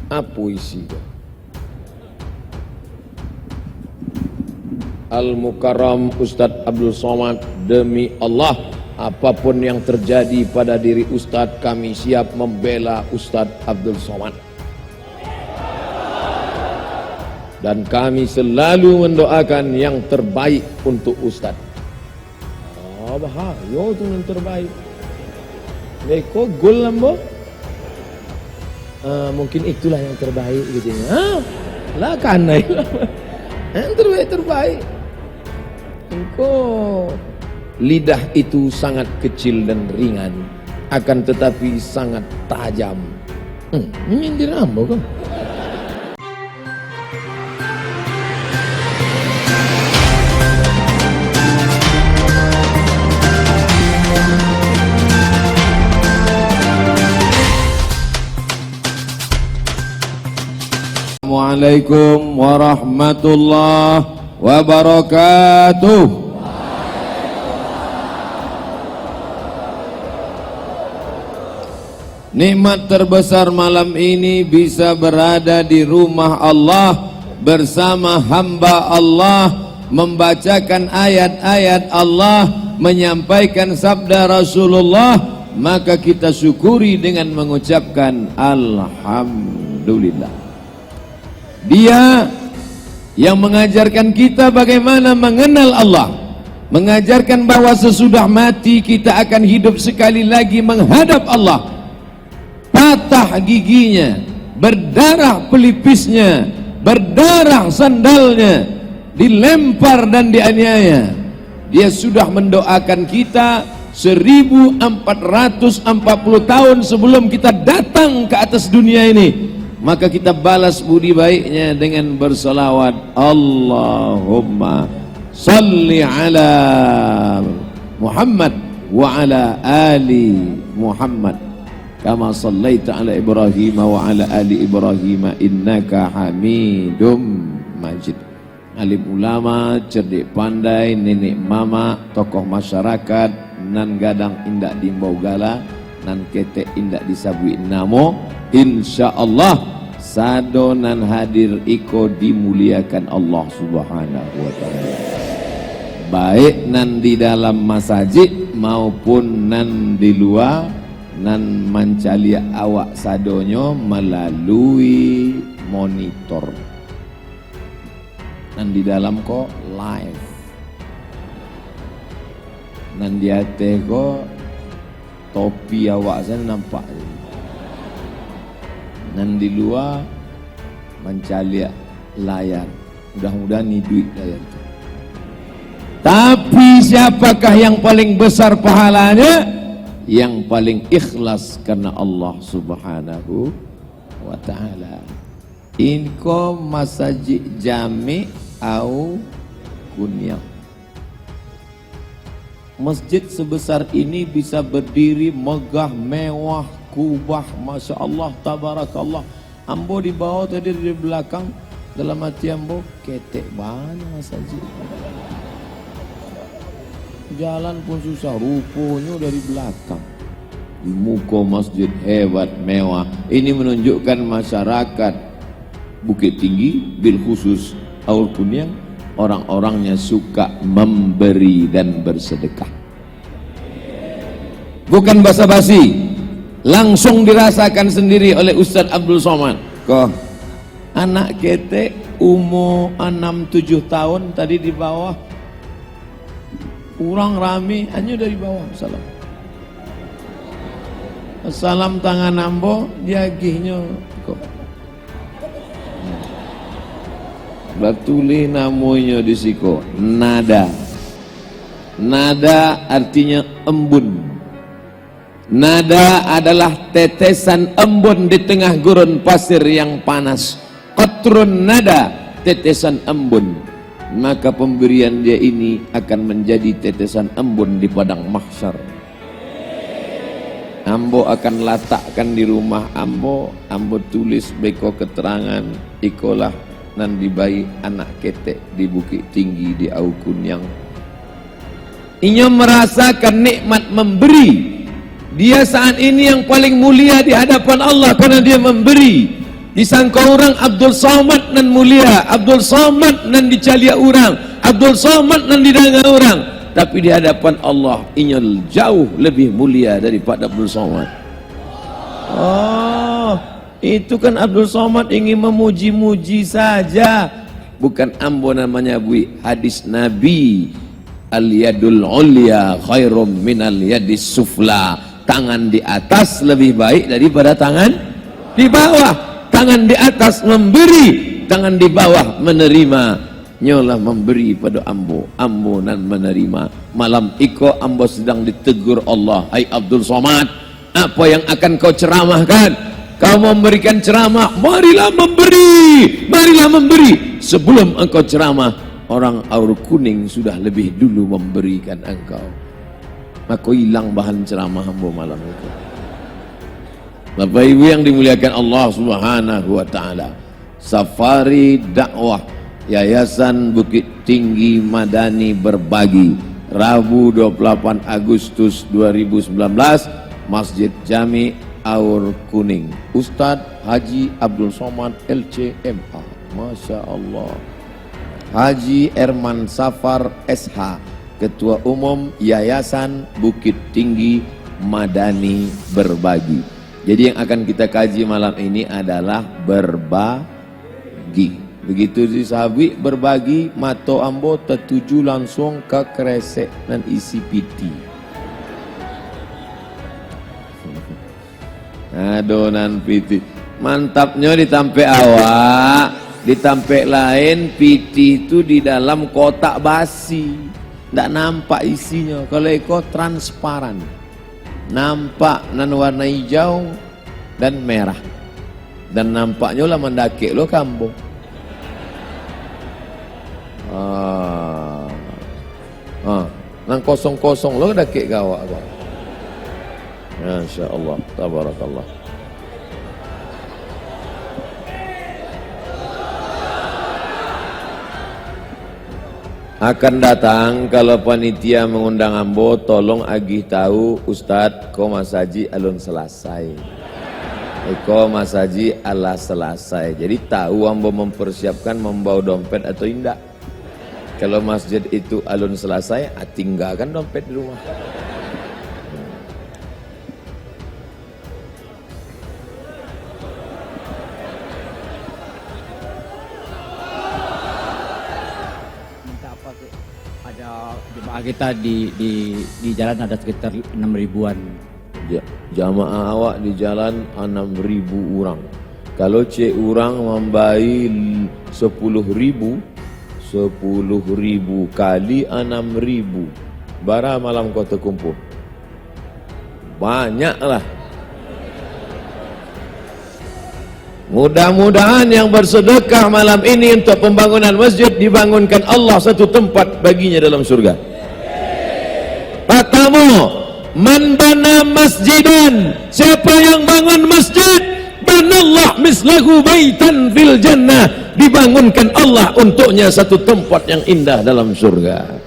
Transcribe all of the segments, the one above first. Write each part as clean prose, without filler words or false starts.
Apa isinya? Al-Mukarram Ustadz Abdul Somad, demi Allah, apapun yang terjadi pada diri Ustadz, kami siap membela Ustadz Abdul Somad. Dan kami selalu mendoakan yang terbaik untuk Ustadz. Oh bahaya itu yang terbaik. Leko gol lambo. Mungkin itulah yang terbaik gitu ya. Lah karena yang terbaik. Engkau lidah itu sangat kecil dan ringan, akan tetapi sangat tajam. Menyindir ambo kan? Assalamualaikum warahmatullahi wabarakatuh. Nikmat terbesar malam ini bisa berada di rumah Allah bersama hamba Allah, membacakan ayat-ayat Allah, menyampaikan sabda Rasulullah, maka kita syukuri dengan mengucapkan Alhamdulillah. Dia yang mengajarkan kita bagaimana mengenal Allah, mengajarkan bahwa sesudah mati kita akan hidup sekali lagi menghadap Allah. Patah giginya, berdarah pelipisnya, berdarah sandalnya, dilempar dan dianiaya. Dia sudah mendoakan kita 1440 tahun sebelum kita datang ke atas dunia ini. Maka kita balas budi baiknya dengan bersalawat, Allahumma salli ala Muhammad wa ala ali Muhammad kama sallaita ala Ibrahim wa ala ali Ibrahim innaka hamidum majid. Alim ulama, cerdik pandai, nenek mama, tokoh masyarakat, nan gadang indak dimbaugala, nan ketek indak disabui namo, insyaallah sadonan hadir iko dimuliakan Allah subhanahu wa ta'ala, baik nan di dalam masjid maupun nan di luar, nan mancalia awak sadonyo melalui monitor, nan di dalam kok live, nan di atas kok topi awak saya nampak, nan di luar mencaliak layar, mudah-mudahan ini duit layar itu. Tapi siapakah yang paling besar pahalanya? Yang paling ikhlas karena Allah subhanahu wa ta'ala. Inko masjid jami au kunyang. Masjid sebesar ini bisa berdiri megah, mewah, kubah, Masya Allah, tabarakallah. Ambo di bawah tadi, di belakang, dalam hati ambo ketek banget masjid. Jalan pun susah, rupanya dari belakang. Di muka masjid hebat, mewah. Ini menunjukkan masyarakat Bukit Tinggi, bil khusus Aul Kunyang, orang-orangnya suka memberi dan bersedekah. Bukan basa-basi, langsung dirasakan sendiri oleh Ustadz Abdul Somad. Kok anak ketek umur 6-7 tahun tadi di bawah, kurang rame hanya dari bawah. Salam tangan ambo dia gihnya kok batuli namanya di siko nada. Nada artinya embun. Nada adalah tetesan embun di tengah gurun pasir yang panas. Qatrun nada, tetesan embun. Maka pemberian dia ini akan menjadi tetesan embun di padang mahsyar. Ambo akan letakkan di rumah ambo, ambo tulis beko keterangan ikolah nan dibayi anak ketek di Bukit Tinggi di Au Kunyang. Inya merasakan nikmat memberi. Dia saat ini yang paling mulia di hadapan Allah karena dia memberi. Disangka orang Abdul Somad nan mulia, Abdul Somad nan dicalia orang, Abdul Somad nan didanga orang. Tapi di hadapan Allah inyal jauh lebih mulia daripada Abdul Somad. Oh, itu kan Abdul Somad ingin memuji-muji saja. Bukan ambo namanya bui. Hadis Nabi, al-yadul ulya khairum minal yadis sufla. Tangan di atas lebih baik daripada tangan di bawah. Tangan di atas memberi, tangan di bawah menerima. Nyolah memberi pada ambo, ambo nan menerima. Malam iko ambo sedang ditegur Allah. Hai Abdul Somad, apa yang akan kau ceramahkan? Kau memberikan ceramah, marilah memberi, marilah memberi. Sebelum engkau ceramah, orang aur kuning sudah lebih dulu memberikan engkau. Maka hilang bahan ceramah ambo malam itu. Bapak Ibu yang dimuliakan Allah Subhanahu wa taala. Safari dakwah Yayasan Bukit Tinggi Madani Berbagi, Rabu 28 Agustus 2019, Masjid Jami Aur Kuning. Ustadz Haji Abdul Somad LCMA, Masya Allah. Haji Erman Safar SH, Ketua Umum Yayasan Bukit Tinggi Madani Berbagi. Jadi yang akan kita kaji malam ini adalah berbagi. Begitu si sahabi berbagi, mato ambo tertuju langsung ke kresek dan isi piti. Adonan piti. Mantapnya ditampe awak, ditampe lain piti itu di dalam kotak basi. Nggak nampak isinya. Kalau ikut transparan. Nampak nan warna hijau dan merah. Dan nampaknya lah mendakik lo kambo. Nang kosong-kosong lo dakik gawak apa? Masya Allah, tabarakallah. Akan datang kalau panitia mengundang ambo, tolong agih tahu Ustadz ko masaji alun selesai. Ko masaji ala selesai. Jadi tahu ambo mempersiapkan membawa dompet atau tidak. Kalau masjid itu alun selesai, tinggalkan dompet di rumah. Kita di jalan ada sekitar 6.000-an. Jamaah awak di jalan 6.000 orang. Kalau cek orang membayi 10.000 kali 6.000. Bara malam kau terkumpul. Banyaklah. Mudah-mudahan yang bersedekah malam ini untuk pembangunan masjid dibangunkan Allah satu tempat baginya dalam surga. Pertama, man bana masjidan, siapa yang bangun masjid, banallah mislahu baitan fil jannah, dibangunkan Allah untuknya satu tempat yang indah dalam surga.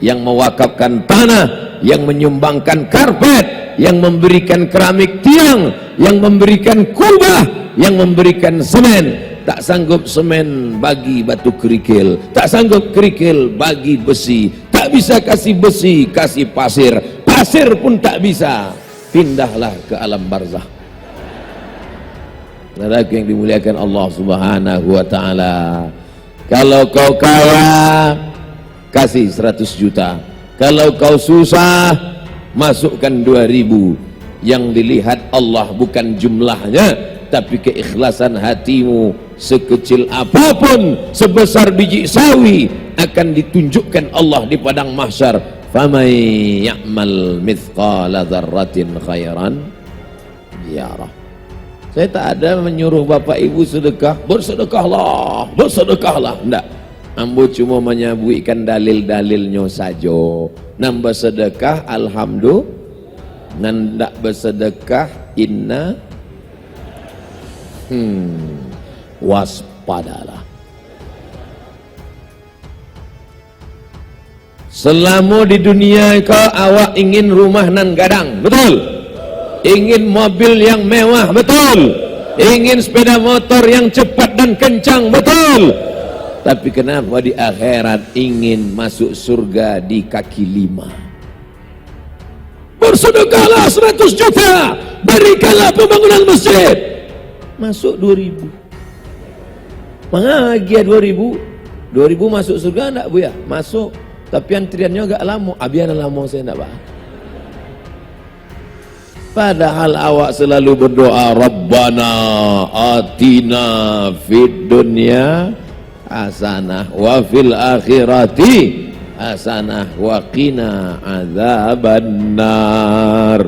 Yang mewakafkan tanah, yang menyumbangkan karpet, yang memberikan keramik tiang, yang memberikan kubah, yang memberikan semen. Tak sanggup semen bagi batu kerikil, tak sanggup kerikil bagi besi, tak bisa kasih besi, kasih pasir, pasir pun tak bisa, pindahlah ke alam barzah. Saudara yang dimuliakan Allah Subhanahu wa taala, kalau kau kaya kasih 100 juta, kalau kau susah masukkan 2.000. Yang dilihat Allah bukan jumlahnya, tapi keikhlasan hatimu. Sekecil apapun, sebesar biji sawi, akan ditunjukkan Allah di padang mahsyar. Faman ya'mal mithqala dzarratin khairan yarah. Saya tak ada menyuruh bapak ibu sedekah, bersedekahlah, bersedekahlah. Enggak. Ambo cuma menyabuikan dalil-dalilnya saja. Nambah sedekah alhamdulillah, nandak bersedekah inna waspadalah. Selama di dunia kau awak ingin rumah nan gadang, betul? Ingin mobil yang mewah, betul? Ingin sepeda motor yang cepat dan kencang, betul. Tapi kenapa di akhirat ingin masuk surga di kaki 5? Bersedekahlah 100 juta, berikanlah pembangunan masjid. Masuk 2000. Bahagia 2000. 2000 masuk surga enggak Bu ya? Masuk. Tapi antriannya agak lama. Biar lama saya enggak paham. Padahal awak selalu berdoa, Rabbana atina fid dunya hasanah wa fil akhirati hasanah wa qina adzabannar.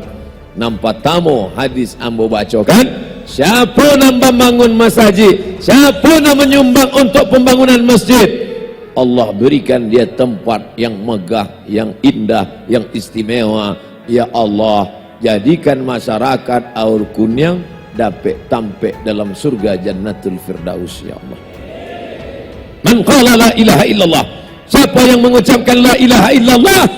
Nampak tamu hadis ambo bacakan, siapa yang membangun masjid, siapa yang menyumbang untuk pembangunan masjid, Allah berikan dia tempat yang megah, yang indah, yang istimewa. Ya Allah, jadikan masyarakat Aur Kunyang dapat tampek dalam surga Jannatul Firdaus, ya Allah. Man qala la ilaha illallah, siapa yang mengucapkan la ilaha illallah,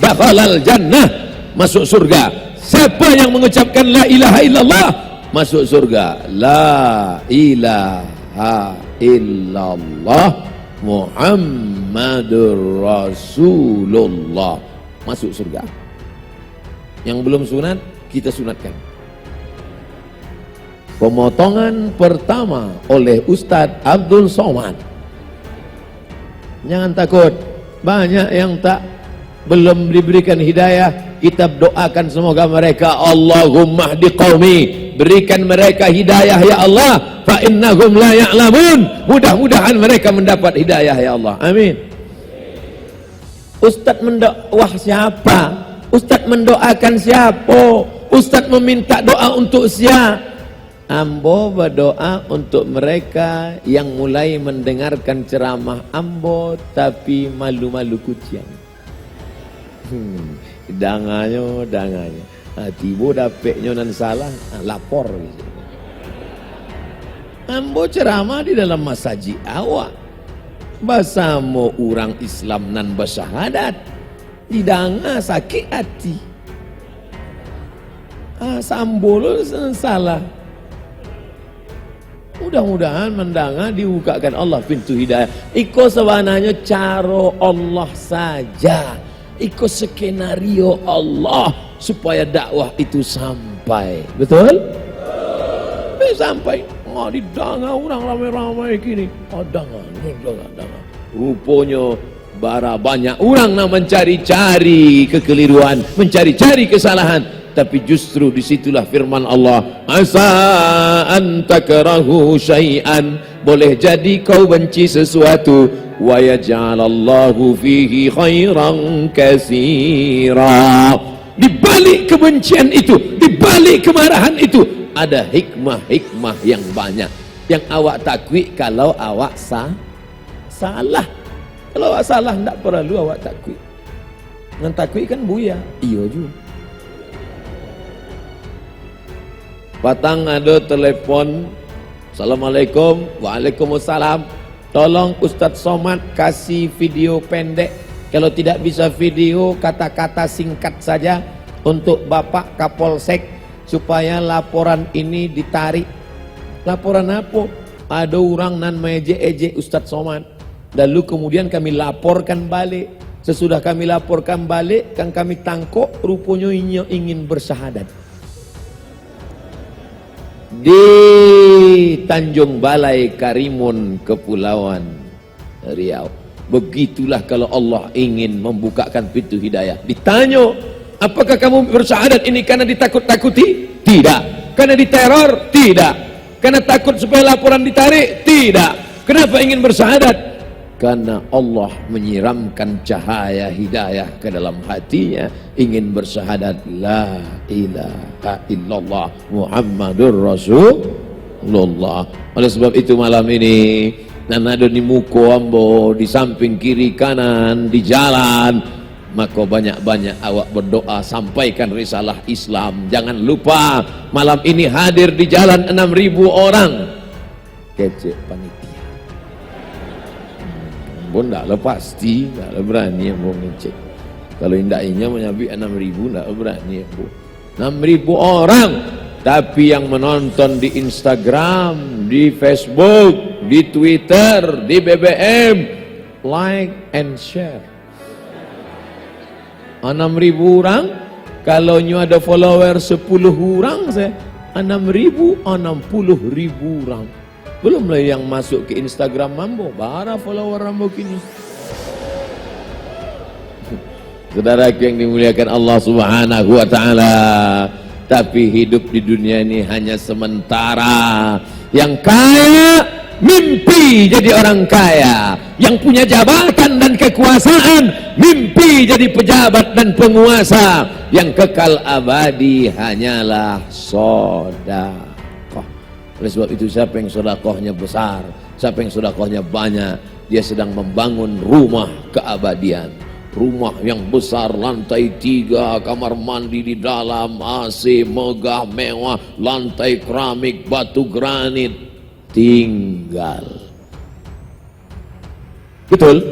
dakhalal jannah, masuk surga. Siapa yang mengucapkan la ilaha illallah, masuk surga. La ilaha illallah Muhammadur Rasulullah, masuk surga. Yang belum sunat, kita sunatkan. Pemotongan pertama oleh Ustadz Abdul Somad. Jangan takut, banyak yang belum diberikan hidayah. Kita doakan semoga mereka, Allahumma hdi qaumi, berikan mereka hidayah ya Allah, fa innahum la ya'lamun. Mudah-mudahan mereka mendapat hidayah ya Allah, amin. Ustadz mendoakan siapa? Ustadz mendoakan siapa? Ustadz meminta doa untuk siapa? Ambo berdoa untuk mereka yang mulai mendengarkan ceramah Ambo tapi malu-malu kucing. Dangannya. Tiba dapetnya nan salah, lapor gitu. Ambo ceramah di dalam masjid awak. Basamo orang Islam nan bersyahadat. Didanga sakit hati. Sambol salah. Mudah-mudahan mendanga dibukakan Allah pintu hidayah. Iko sebenarnya cara Allah saja. Iko skenario Allah supaya dakwah itu sampai. Betul? Sampai. Oh, didanga orang ramai-ramai gini. Oh, danga. Rupanya bara banyak orang nak mencari-cari kekeliruan, mencari-cari kesalahan, tapi justru disitulah firman Allah, asa an takrahu syai'an, boleh jadi kau benci sesuatu, wa yaj'alallahu fihi khairan katsira. Di balik kebencian itu, di balik kemarahan itu ada hikmah-hikmah yang banyak yang awak takui kalau awak salah. Kalau awak salah, tidak perlu awak takui. Yang takui kan buya. Iya juga. Patang ada telepon. Assalamualaikum. Waalaikumsalam. Tolong Ustadz Somad kasih video pendek. Kalau tidak bisa video, kata-kata singkat saja untuk Bapak Kapolsek supaya laporan ini ditarik. Laporan apa? Ada orang nan meje-eje Ustadz Somad. Lalu kemudian kami laporkan balik. Sesudah kami laporkan balik, kan kami tangkap, rupanya ingin bersyahadat. Di Tanjung Balai Karimun, Kepulauan Riau. Begitulah kalau Allah ingin membukakan pintu hidayah. Ditanya, apakah kamu bersyahadat ini karena ditakut-takuti? Tidak. Karena diteror? Tidak. Karena takut supaya laporan ditarik? Tidak. Kenapa ingin bersyahadat? Karena Allah menyiramkan cahaya hidayah ke dalam hatinya, ingin bersyahadat la ilaha illallah Muhammadur Rasulullah. Oleh sebab itu malam ini nanado di muko ambo, di samping kiri kanan, di jalan, maka banyak-banyak awak berdoa, sampaikan risalah Islam. Jangan lupa malam ini hadir di jalan 6.000 orang. Kece panitia. Pun tak lepas pasti, tak berani yang mau ngecek. Kalau indahnya menyabik 6.000, tak berani yang 6.000 orang Tapi yang menonton di Instagram, di Facebook, di Twitter, di BBM, like and share. 6.000 orang, kalau ada follower 10 orang, 6.000, 60.000 orang. Belumlah yang masuk ke Instagram Mambo, bara follower Mambo kini. Saudara yang dimuliakan Allah Subhanahu wa taala, tapi hidup di dunia ini hanya sementara. Yang kaya mimpi jadi orang kaya, yang punya jabatan dan kekuasaan mimpi jadi pejabat dan penguasa, yang kekal abadi hanyalah sedekah. Oleh sebab itu, siapa yang sedekahnya besar, siapa yang sedekahnya banyak, dia sedang membangun rumah keabadian. Rumah yang besar, lantai 3, kamar mandi di dalam, AC megah mewah, lantai keramik, batu granit, tinggal. Betul?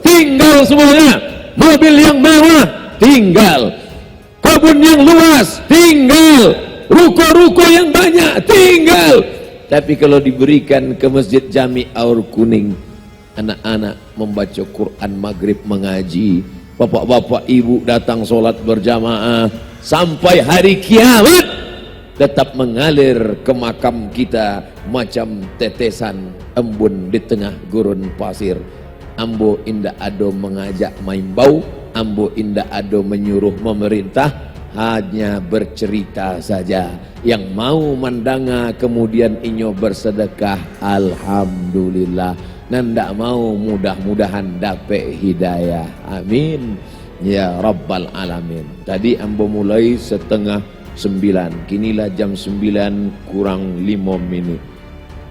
Tinggal semuanya. Mobil yang mewah, tinggal. Kebun yang luas, tinggal. Ruko-ruko yang banyak, tinggal. Tapi kalau diberikan ke Masjid Jami Aur Kuning, anak-anak membaca Quran maghrib mengaji, bapak-bapak ibu datang sholat berjamaah, sampai hari kiamat tetap mengalir ke makam kita macam tetesan embun di tengah gurun pasir. Ambo indah ado mengajak main bau, ambo indah ado menyuruh memerintah, hanya bercerita saja. Yang mau mandanga kemudian inyo bersedekah, alhamdulillah. Nanda mau mudah-mudahan dapat hidayah, amin ya rabbal alamin. Tadi ambo mulai 8:30, kinilah jam 9 kurang 5 menit.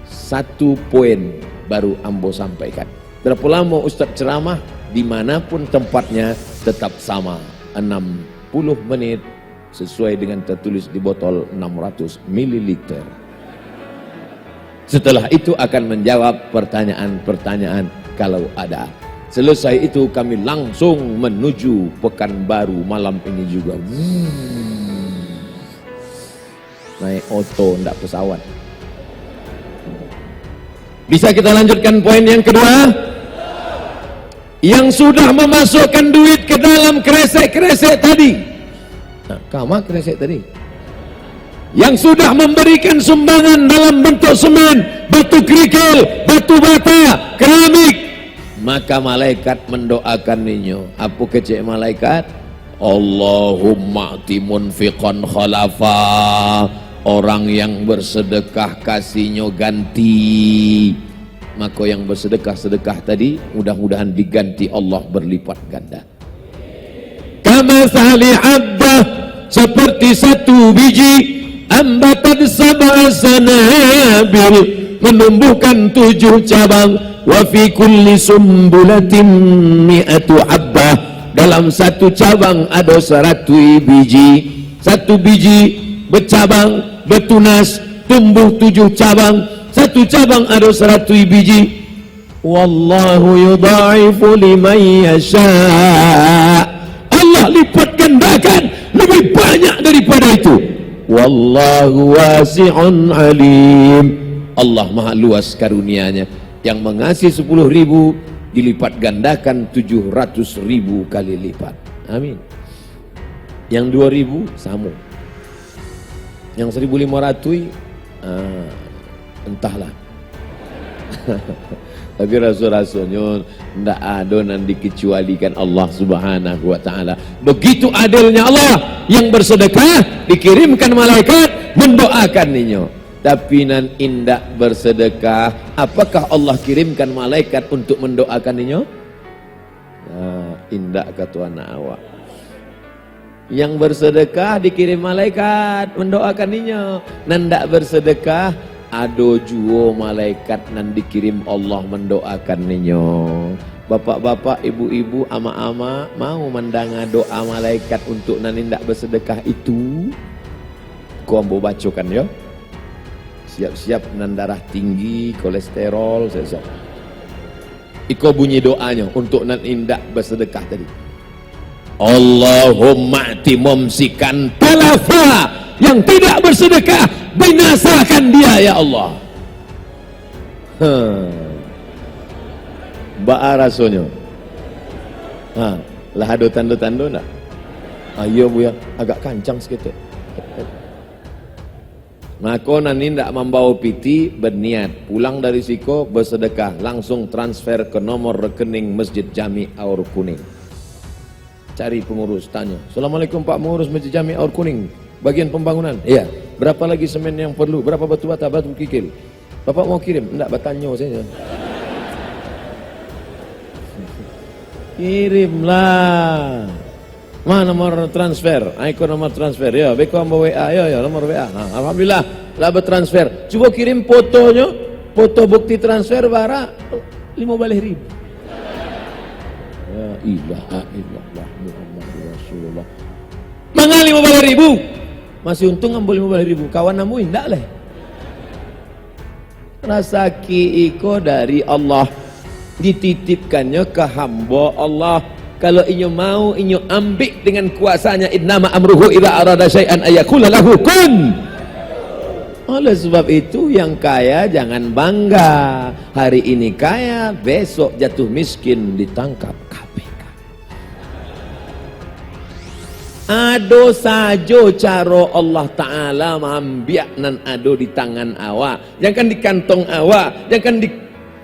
1 poin baru ambo sampaikan. Berapa lama Ustaz ceramah, dimanapun tempatnya tetap sama, 60 menit sesuai dengan tertulis di botol 600 ml. Setelah itu akan menjawab pertanyaan-pertanyaan kalau ada. Selesai itu kami langsung menuju Pekanbaru malam ini juga. Naik oto, ndak pesawat. Bisa kita lanjutkan poin yang kedua? Yang sudah memasukkan duit ke dalam kresek-kresek tadi. Nah, kama kresek tadi? Yang sudah memberikan sumbangan dalam bentuk semen, batu kerikil, batu bata, keramik, maka malaikat mendoakan ninyo. Apa kecek malaikat? Allahumma ati munfiqan khalafa. Orang yang bersedekah kasihnya ganti. Maka yang bersedekah-sedekah tadi mudah-mudahan diganti Allah berlipat ganda. Kama sali habba, seperti 1 biji ambatat sab'a sanabil, menumbuhkan 7 cabang, wa fi kulli sumbulatin mi'atu habbah, dalam 1 cabang ada 100 biji. 1 biji bercabang, bertunas, tumbuh 7 cabang, 1 cabang ada 100 biji. Wallahu yudha'ifu liman yasha', Allah lipat gandakan lebih banyak daripada itu. Wallahu wasi'un alim, Allah maha luas karunianya. Yang mengasih 10.000 dilipat gandakan 700.000 kali lipat, amin. Yang 2.000 sama, yang 1.500 entahlah. Tapi rasul-rasulnya tidak ada yang dikecualikan Allah Subhanahu wa ta'ala. Begitu adilnya Allah, yang bersedekah dikirimkan malaikat mendoakan ninyo. Tapi nan indak bersedekah, apakah Allah kirimkan malaikat untuk mendoakan ninyo? Nah, indak kata anak awak. Yang bersedekah dikirim malaikat mendoakan ninyo. Nan ndak bersedekah, ado juo malaikat nan dikirim Allah mendoakan ninyo. Bapak-bapak, ibu-ibu, ama-ama mau mendanga doa malaikat untuk nan ndak bersedekah itu? Ku ambo bacokan yo. Siap-siap nan darah tinggi, kolesterol, siap-siap. Iko bunyi doanya untuk nan indak bersedekah tadi. Allahumma ati mumsikan talafa yang tidak bersedekah, binasakan dia ya Allah. Ba'a rasonyo. Lah ada tanda-tanda nak? Ayo bu ya, agak kancang sikit. Maka nani ndak membawa piti, berniat pulang dari siko bersedekah, langsung transfer ke nomor rekening Masjid Jami Aur Kuning. Cari pengurus, tanya, Assalamualaikum Pak Pengurus Masjid Jami Aur Kuning, bagian pembangunan. Iya. Berapa lagi semen yang perlu? Berapa batu bata, batu kikil? Bapak mau kirim? Enggak, bertanya saja. Kirimlah. Mana nomor transfer? Ikut nomor transfer. Ya, beko ambo WA. Ya, nomor WA. Nah, alhamdulillah lah bertransfer. Coba kirim fotonya, foto bukti transfer bara 15.000. Ya ilaha illallah Muhammadur Rasulullah. Mangga 15.000. Masih untung ambo 15.000. Kawan namu indak leh. Rasaki iko dari Allah, dititipkannya ke hamba Allah. Kalau inyo mau, inyo ambil dengan kuasanya, innama amruhu idza arada syai'an ayaqula lahu kun. Oleh sebab itu yang kaya jangan bangga. Hari ini kaya, besok jatuh miskin, ditangkap KPK. Ado sajo caro Allah Ta'ala mambiak nan ado di tangan awak, jangan di kantong awak, jangan di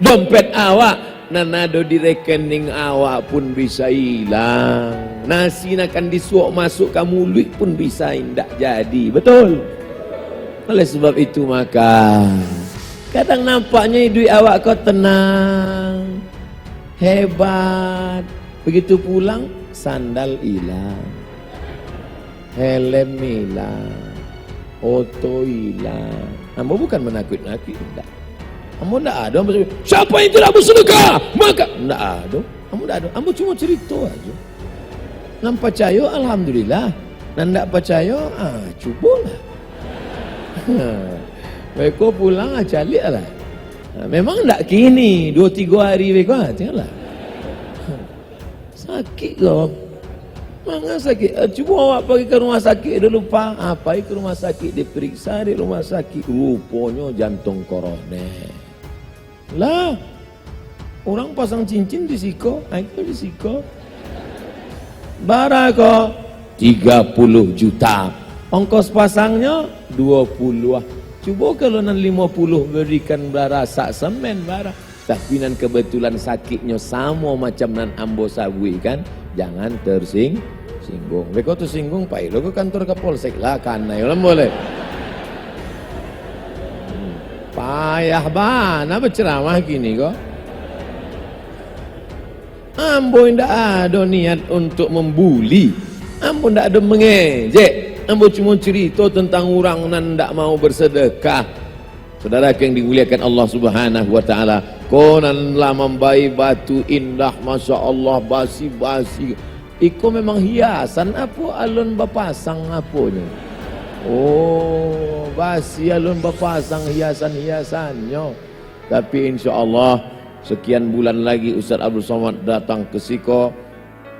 dompet awak. Nanado di rekening awak pun bisa hilang. Nasi akan disuap masuk ke mulut pun bisa indak jadi. Betul? Oleh sebab itu maka kadang nampaknya duit awak kau tenang, hebat. Begitu pulang sandal hilang, helm hilang, oto hilang. Ambo bukan menakut-nakut, enggak. Ambo enggak ada, ambo siapa yang tidak bersedekah maka enggak ada. Ambo enggak ada, ambo cuma cerita aja. Nam percaya alhamdulillah, nan enggak percaya cubalah. Beko pulang calik lah. Memang enggak kini 2-3 hari beko tinggallah. Sakit kau. Mana sakit? Cuba awak pergi ke rumah sakit dulu Pak. Apa ke rumah sakit diperiksa di rumah sakit, rupanya jantung koroner. Lah, orang pasang cincin di siko, itu di siko. Barako 30 juta. Ongkos pasangnya 20 ah. Cuba kalau nan 50 berikan bara sak semen bara. Tapi nan kebetulan sakitnya sama macam nan ambo sabui kan. Jangan tersinggung. Beko tersinggung Pak, lo ke kantor Kapolsek lah kan, ayo boleh. Payah bana berceramah gini kok. Ambo ndak ada niat untuk membuli. Ambo ndak ada mengejek. Ambo cuma cerita tentang orang nan ndak mau bersedekah. Saudara yang dimuliakan Allah Subhanahu wa taala, konan lah membayi batu indah, masya Allah, basi-basi. Iko memang hiasan apa alun bapasang apanya? Oh, basi alun bapasang hiasan-hiasannya. Tapi insya Allah sekian bulan lagi Ustaz Abdul Somad datang ke siko,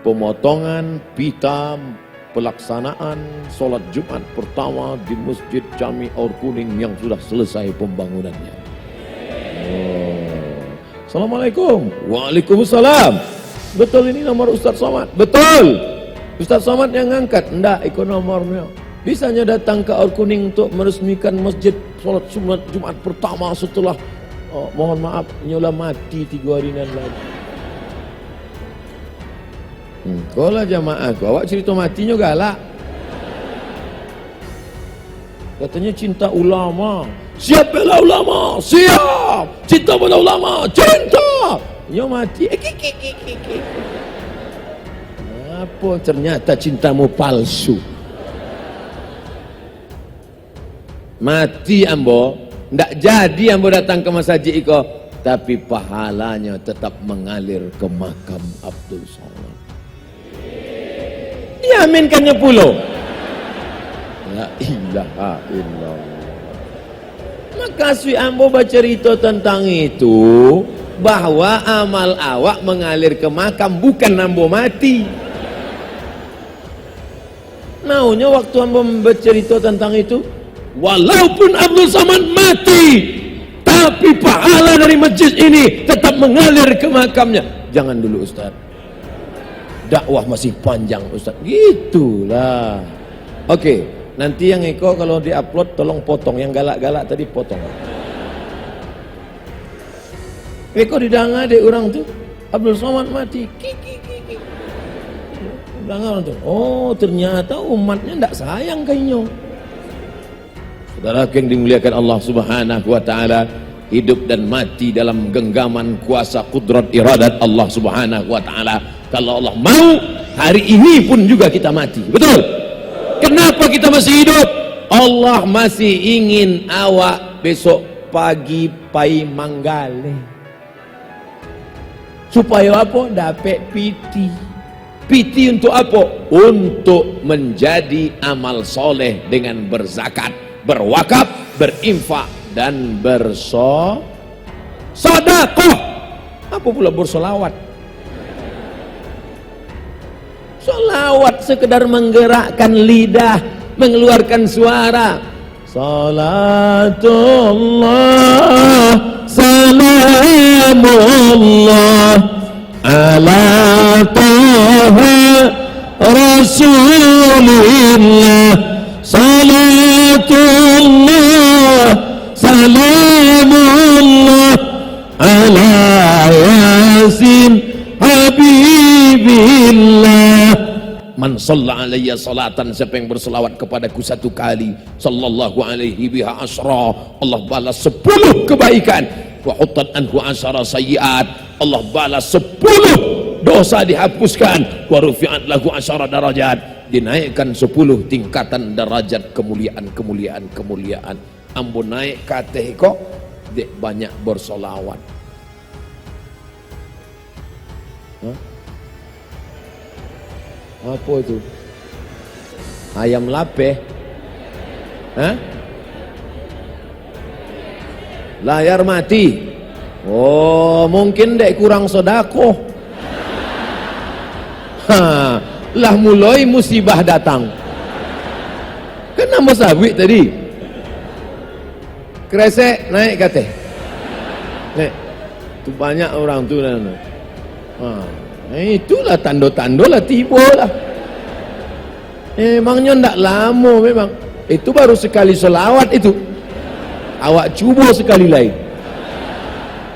pemotongan pita pelaksanaan solat Jumat pertama di Masjid Jami Aur Kuning yang sudah selesai pembangunannya. Oh. Assalamualaikum. Waalaikumsalam. Betul ini nomor Ustaz Somad? Betul. Ustaz Somad yang ngangkat? Enggak, ikut nomornya. Bisanya datang ke Aur Kuning untuk meresmikan masjid solat Jumat pertama setelah mohon maaf nyola mati 3 hari lagi. Kalau jamaah awak cerita matinya galak. Katanya cinta ulama. Siap bela ulama, siap. Cinta pada ulama, cinta. Nyo mati. Apa ternyata cintamu palsu. Mati ambo, ndak jadi ambo datang ke masjid iko, tapi pahalanya tetap mengalir ke makam Abdul Somad. Diaminkannya pulau. La ilaha illallah. Maka si ambo bercerita tentang itu, bahwa amal awak mengalir ke makam, bukan ambo mati. Naunya waktu hamba bercerita tentang itu, walaupun Abdul Somad mati, tapi pahala dari masjid ini tetap mengalir ke makamnya. Jangan dulu Ustaz, dakwah masih panjang Ustaz. Gitulah. Oke, nanti yang Eko kalau diupload tolong potong, yang galak-galak tadi potong. Eko didanga deh orang tuh, Abdul Somad mati, kiki. Danga orang tuh, oh ternyata umatnya ndak sayang kayaknya. Saudara yang dimuliakan Allah Subhanahu wa taala, hidup dan mati dalam genggaman kuasa kudrat iradat Allah Subhanahu wa taala. Kalau Allah mau, hari ini pun juga kita mati. Betul? Kenapa kita masih hidup? Allah masih ingin awak besok pagi pai manggale. Supaya apa? Dapat piti. Piti untuk apa? Untuk menjadi amal soleh dengan berzakat, berwakaf, berinfak, dan bersodakoh. Apa pula bersolawat? Solawat sekedar menggerakkan lidah, mengeluarkan suara. Salatullah, salamullah ala taha rasulillah. Salatullah, salamullah ala yasin habibillah. Man shalla alayya salatan, siapa yang berselawat kepadaku satu kali, sallallahu alaihi biha asra, Allah balas 10 kebaikan. Wa huttat anhu asyara sayyiat, Allah balas 10 dosa dihapuskan. Wa rufi'at lahu asyara darajat, dinaikkan 10 tingkatan derajat kemuliaan. Ambo naik kateh kok dek banyak bersolawat. Apa itu? Ayam lapeh? Layar mati? Oh, mungkin dek kurang sodako. Lah mulai musibah datang. Kenapa sabit tadi? Kresek naik kateh. Nek, tu banyak orang tu nana. Itulah tanda-tanda lah tiba lah. Emangnya ndak lama memang. Itu baru sekali selawat itu. Awak cuba sekali lain.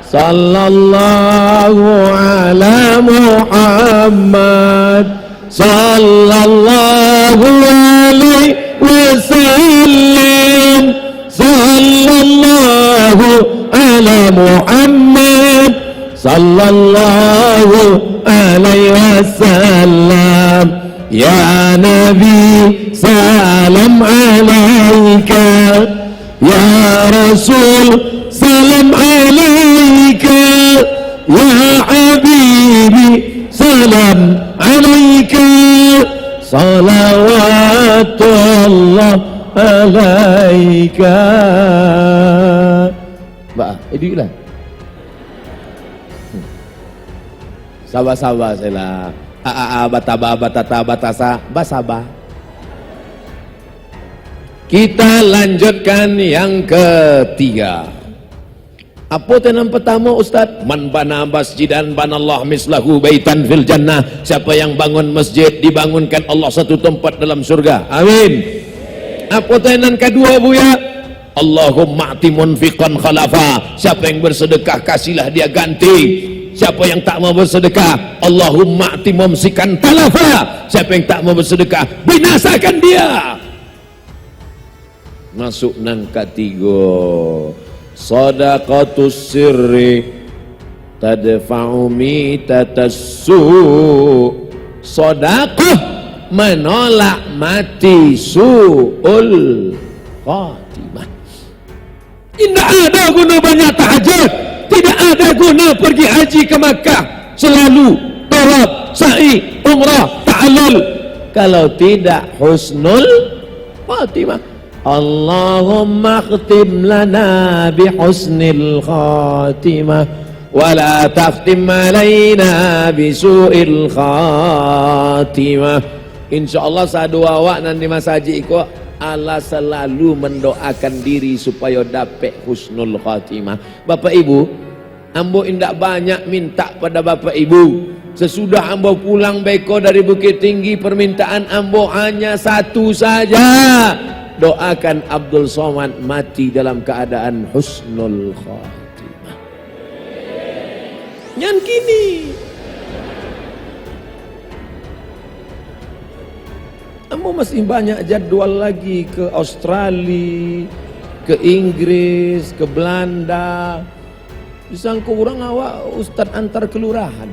Sallallahu ala Muhammad, sallallahu alaihi wasallam, sallallahu ala Muhammad, sallallahu alaihi wasallam. Ya Nabi salam alaika, ya Rasul salam alaika, ya Habibi salam alaika, salawatullah alaika. Mbak, ediklah. Sabar-sabar saya batasa basaba. Kita lanjutkan yang ketiga. Apa tenang pertama Ustaz? Man bana masjidan banallah mislahu baitan fil jannah. Siapa yang bangun masjid, dibangunkan Allah satu tempat dalam surga. Amin. Apa tenang kedua Buya? Allahumma ati munfiqan khalafa. Siapa yang bersedekah kasihlah dia ganti. Siapa yang tak mau bersedekah, Allahumma ati mumsikan talafa. Siapa yang tak mau bersedekah, binasakan dia. Masuk nang ketiga, sadaqatus sirri tadfa'u mitatassu. Sedekah menolak mati su'ul khatimah. Tidak ada guna banyak tahajud, tidak ada guna pergi haji ke Makkah, selalu tawaf, sa'i, umrah, ta'allul, kalau tidak husnul khatimah. Allahumma khtim lana bihusnil khatimah wa la takhtim alaina bisu'il khatimah. InsyaAllah sadu awak nanti Mas Haji iko Allah selalu mendoakan diri supaya dapat husnul khatimah. Bapak Ibu, ambo indak banyak minta pada Bapak Ibu. Sesudah ambo pulang beko dari Bukit Tinggi, permintaan ambo hanya satu saja. Doakan Abdul Somad mati dalam keadaan husnul khatimah. Nyan kini ambo masih banyak jadwal lagi ke Australia, ke Inggris, ke Belanda. Disangka orang awak ustad antar kelurahan.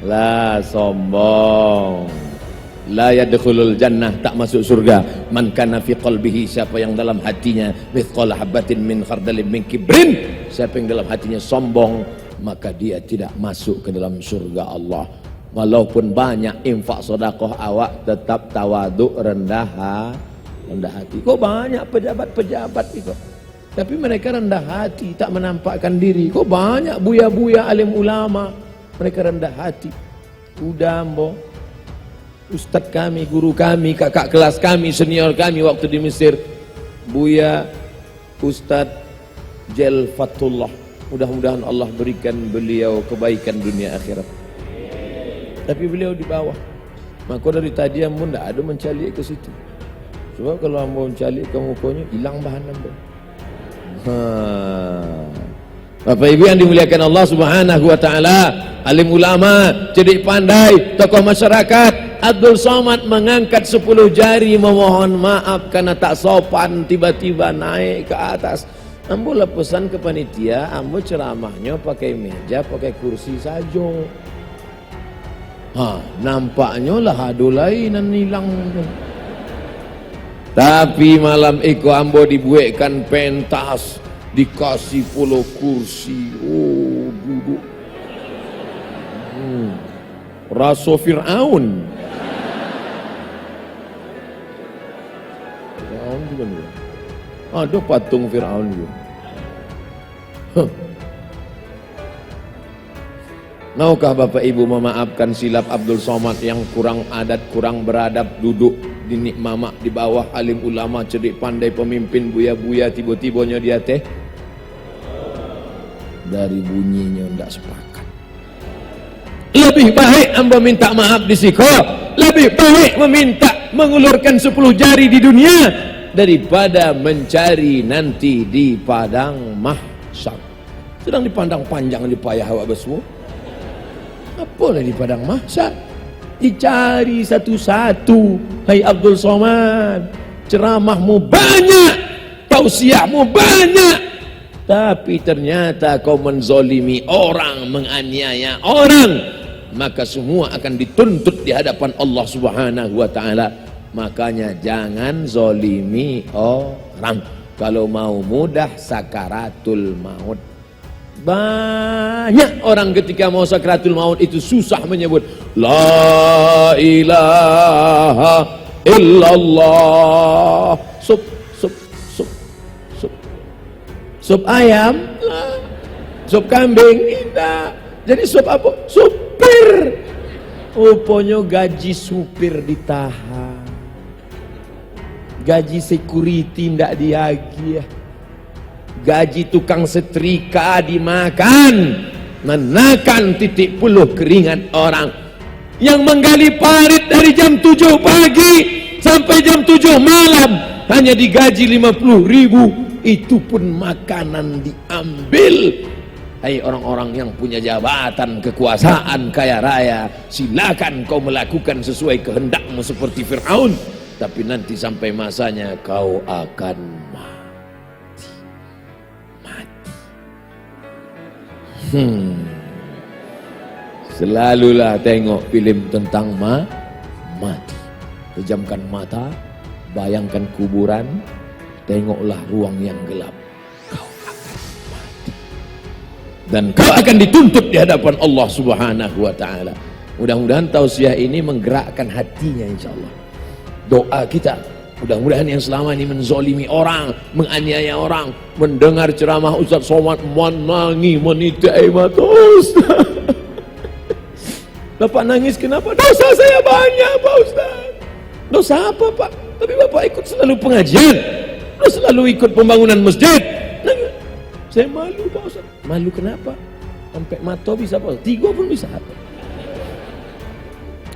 Lah sombong. La yadkhulul jannah, tak masuk surga man kana fi qalbihi, siapa yang dalam hatinya mithqal habatin min khardalin min kibrin, siapa yang dalam hatinya sombong, maka dia tidak masuk ke dalam surga Allah. Walaupun banyak infak sedekah awak tetap tawaduk, rendah hati. Kok banyak pejabat-pejabat itu, tapi mereka rendah hati, tak menampakkan diri. Kok banyak buya-buya alim ulama, mereka rendah hati. Udah ambo, ustadz kami, guru kami, kakak kelas kami, senior kami waktu di Mesir, Buya Ustadz Jel Fatullah, mudah-mudahan Allah berikan beliau kebaikan dunia akhirat. Tapi beliau di bawah, maka dari tadi ambo ndak ada mencalik ke situ. Sebab kalau ambo mencalik ke mukanya hilang bahan ambo. Bapak Ibu yang dimuliakan Allah Subhanahu wa taala, alim ulama, cerdik pandai, tokoh masyarakat, Abdul Somad mengangkat 10 jari memohon maaf karena tak sopan, tiba-tiba naik ke atas. Ambo lah pesan ke panitia, ambo ceramahnya pakai meja, pakai kursi saja. Nampaknya lah hadu lainan hilang. Tapi malam itu ambo dibuatkan pentas, dikasih puluh kursi, duduk raso Fir'aun. Fir'aun juga nih, ada patung Fir'aun juga. Maukah Bapak Ibu memaafkan silap Abdul Somad yang kurang adat, kurang beradab, duduk di nikmama di bawah alim ulama, cerdik pandai, pemimpin buya-buya, tiba-tibanya dia teh dari bunyinya ndak sepakat. Lebih baik amba minta maaf di siko, lebih baik meminta mengulurkan 10 jari di dunia daripada mencari nanti di padang mahsyar. Sedang dipandang panjang di payah awak besmu. Apalah di padang mahsyar? Dicari satu-satu. Hai Abdul Somad, ceramahmu banyak, tausiahmu banyak, tapi ternyata kau menzolimi orang, menganiaya orang, maka semua akan dituntut di hadapan Allah Subhanahu wa taala. Makanya jangan zolimi orang. Kalau mau mudah sakaratul maut. Banyak orang ketika mau sakaratul maut itu susah menyebut la ilaha illallah. Sup ayam, sup kambing, tidak. Jadi sup apa? Supir. Rupanya gaji supir ditahan, gaji security tidak diagih, gaji tukang setrika dimakan, menakan titik puluh keringat orang. Yang menggali parit dari jam 7 pagi sampai jam 7 malam hanya digaji 50.000. Itu pun makanan diambil. Hai orang-orang yang punya jabatan, kekuasaan, kaya raya, silakan kau melakukan sesuai kehendakmu seperti Fir'aun, tapi nanti sampai masanya kau akan mati. Selalulah tengok film tentang mati. Pejamkan mata, bayangkan kuburan, tengoklah ruang yang gelap, kau akan mati dan kau akan dituntut di hadapan Allah Subhanahu wa taala. Mudah-mudahan tausiah ini menggerakkan hatinya insyaallah. Doa kita, mudah-mudahan yang selama ini menzolimi orang, menganiaya orang, mendengar ceramah Ustaz Somad menangi, menitik air mata, Ustaz. Bapak nangis kenapa? Dosa saya banyak Pak Ustaz. Dosa apa Pak? Tapi Bapak ikut selalu pengajian, selalu ikut pembangunan masjid. Nangis. Saya malu Pak Ustaz. Malu kenapa? Sampai mata bisa Pak Ustaz. 3 pun bisa.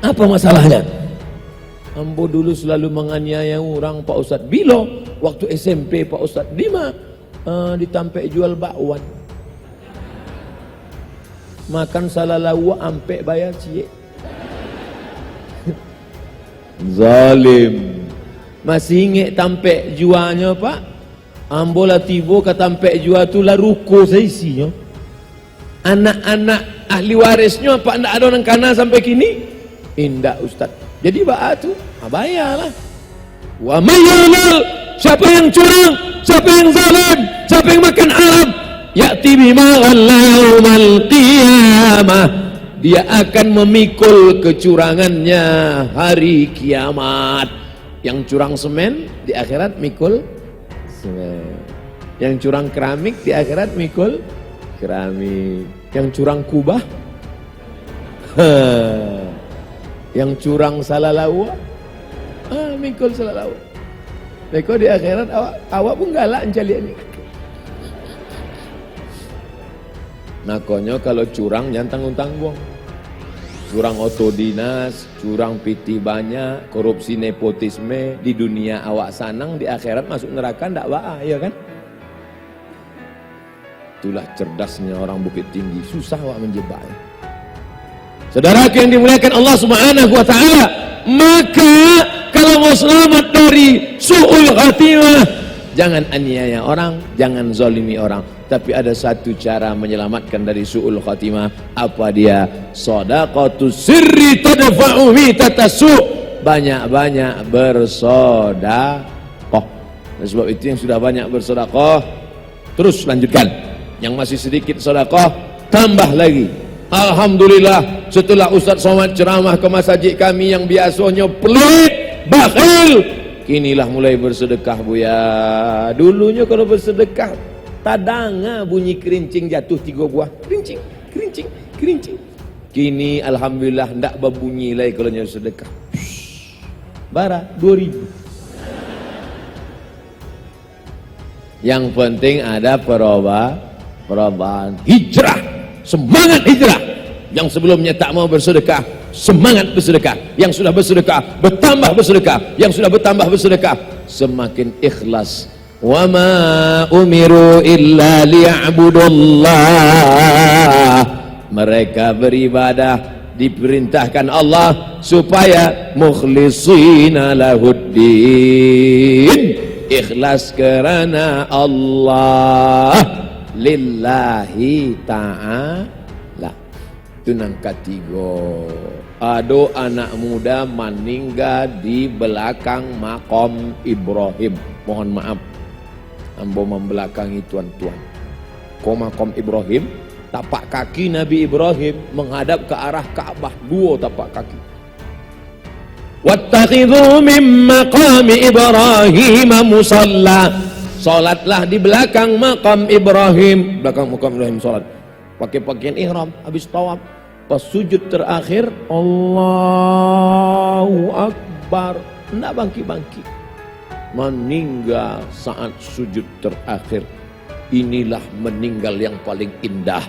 Apa masalahnya? Ambo dulu selalu menganiaya orang Pak Ustaz. Bila waktu SMP Pak Ustaz ditampek jual bakwan. Makan salah lawa ampe bayar cie. Zalim. Masih ingat tampek jualnya Pak? Ambo lah tiba ke tampek jual tu lah ruko saya isinya. Anak-anak ahli warisnya Pak ndak ada orang kana sampai kini? Indah Ustaz. Jadi ba'a tu bayarlah. Wa mayyalal, siapa yang curang, siapa yang zalim, siapa yang makan haram, ya'ti bima yawmal qiyamah, dia akan memikul kecurangannya hari kiamat. Yang curang semen di akhirat mikul semen. Yang curang keramik di akhirat mikul keramik. Yang curang kubah, yang curang salah lawa, mikul salah lawa. Mereka di akhirat awak pun galak mencari ini. Makanya kalau curang jangan tanggung-tanggung. Curang otodinas, curang piti banyak, korupsi nepotisme, di dunia awak sanang, di akhirat masuk neraka ndak ba'a, ya kan? Itulah cerdasnya orang Bukit Tinggi, susah awak menjebaknya. Saudara yang dimuliakan Allah Subhanahu wa taala, maka kalau mau selamat dari su'ul khatimah, jangan aniaya orang, jangan zalimi orang. Tapi ada satu cara menyelamatkan dari su'ul khatimah. Apa dia? Shadaqatus sirri tadfa'u mitatasu'. Banyak-banyak bersedekah. Dan sebab itu yang sudah banyak bersedekah, terus lanjutkan. Yang masih sedikit sedekah, tambah lagi. Alhamdulillah, setelah Ustaz Somad ceramah ke masjid kami yang biasanya pelit, bakhil, kinilah mulai bersedekah Buya. Dulunya kalau bersedekah tadanga bunyi kerincing jatuh 3 buah. Kerincing, kerincing, kerincing. Kini alhamdulillah ndak berbunyi lagi kalau nyo sedekah. Bara 2.000. Yang penting ada perubahan, hijrah, semangat hijrah. Yang sebelumnya tak mau bersedekah, semangat bersedekah. Yang sudah bersedekah, bertambah bersedekah. Yang sudah bertambah bersedekah, semakin ikhlas. Wa ma umiru illa liya'budullah. Mereka beribadah, diperintahkan Allah supaya mukhlishina lahuddin, ikhlas kerana Allah, lillahi ta'ala. Itu nang ketiga. Ada anak muda meninggal di belakang makam Ibrahim. Mohon maaf, ambo membelakangi tuan-tuan. Makam Ibrahim, tapak kaki Nabi Ibrahim menghadap ke arah Ka'bah, 2 tapak kaki. Wattakhidhu min maqami Ibrahim musalla. Salatlah di belakang makam Ibrahim. Belakang makam Ibrahim salat. Pakai pakaian ihram, habis tawaf. Pas sujud terakhir, Allahu Akbar. Enggak bangkit-bangkit. Meninggal saat sujud terakhir. Inilah meninggal yang paling indah.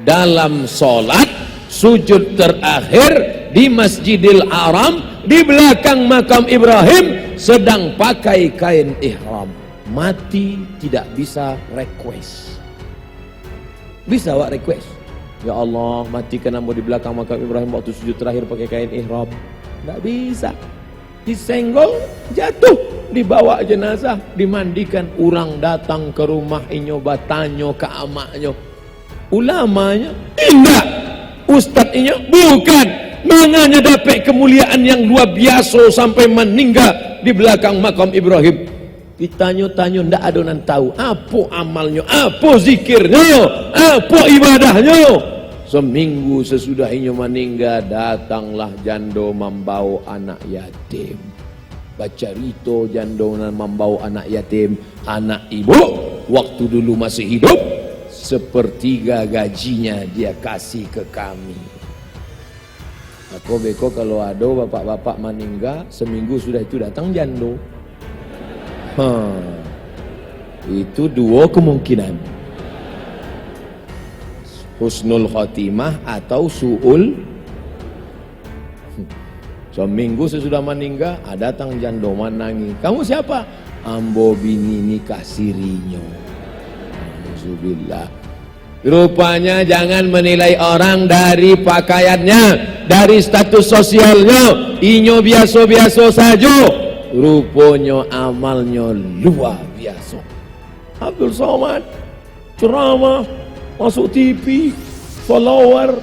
Dalam salat, sujud terakhir di Masjidil Haram, di belakang makam Ibrahim, sedang pakai kain ihram. Mati tidak bisa request. Bisa wak request, ya Allah matikan ambo di belakang makam Ibrahim waktu sujud terakhir pakai kain ihram. Tidak bisa. Disenggol, jatuh, dibawa jenazah, dimandikan. Orang datang ke rumah inyo, batanyo ke amaknyo. Ulamanya tidak, ustaz inyo bukan. Manganya dapat kemuliaan yang luar biasa sampai meninggal di belakang makam Ibrahim. Ditanyo-tanyo ndak ada orang tahu apa amalnya, apa zikirnya, apa ibadahnya. Seminggu sesudahnya meninggal, datanglah jando membawa anak yatim. Baca rito jando membawa anak yatim. Anak ibu waktu dulu masih hidup, 1/3 gajinya dia kasih ke kami. Aku beko kalau ada bapak-bapak meninggal seminggu sudah itu datang jando. Itu dua kemungkinan, husnul khotimah atau su'ul. Seminggu sesudah meninggal datang jando menangi, kamu siapa? Ambo bini nikah sirinya. Alhamdulillah. Rupanya jangan menilai orang dari pakaiannya, dari status sosialnya. Inyo biasa-biasa saja, rupanya amalnya luar biasa. Abdul Somad ceramah, masuk TV, follower,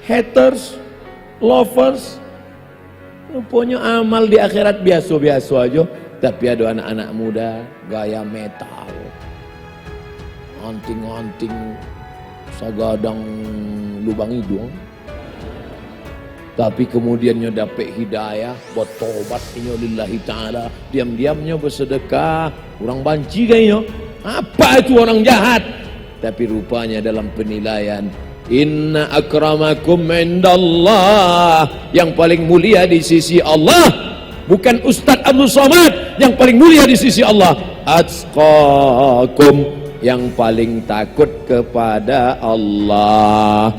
haters, lovers. Rupanya amal di akhirat biasa-biasa aja. Tapi ada anak-anak muda gaya metal, anting-anting sagadang lubang hidung, tapi kemudiannya dapat hidayah, bertobat inyo lillahi ta'ala, diam-diamnya bersedekah, orang banci kayaknya. Apa itu orang jahat? Tapi rupanya dalam penilaian, inna akramakum indallah, yang paling mulia di sisi Allah bukan Ustadz Abdul Somad, yang paling mulia di sisi Allah atqakum, yang paling takut kepada Allah.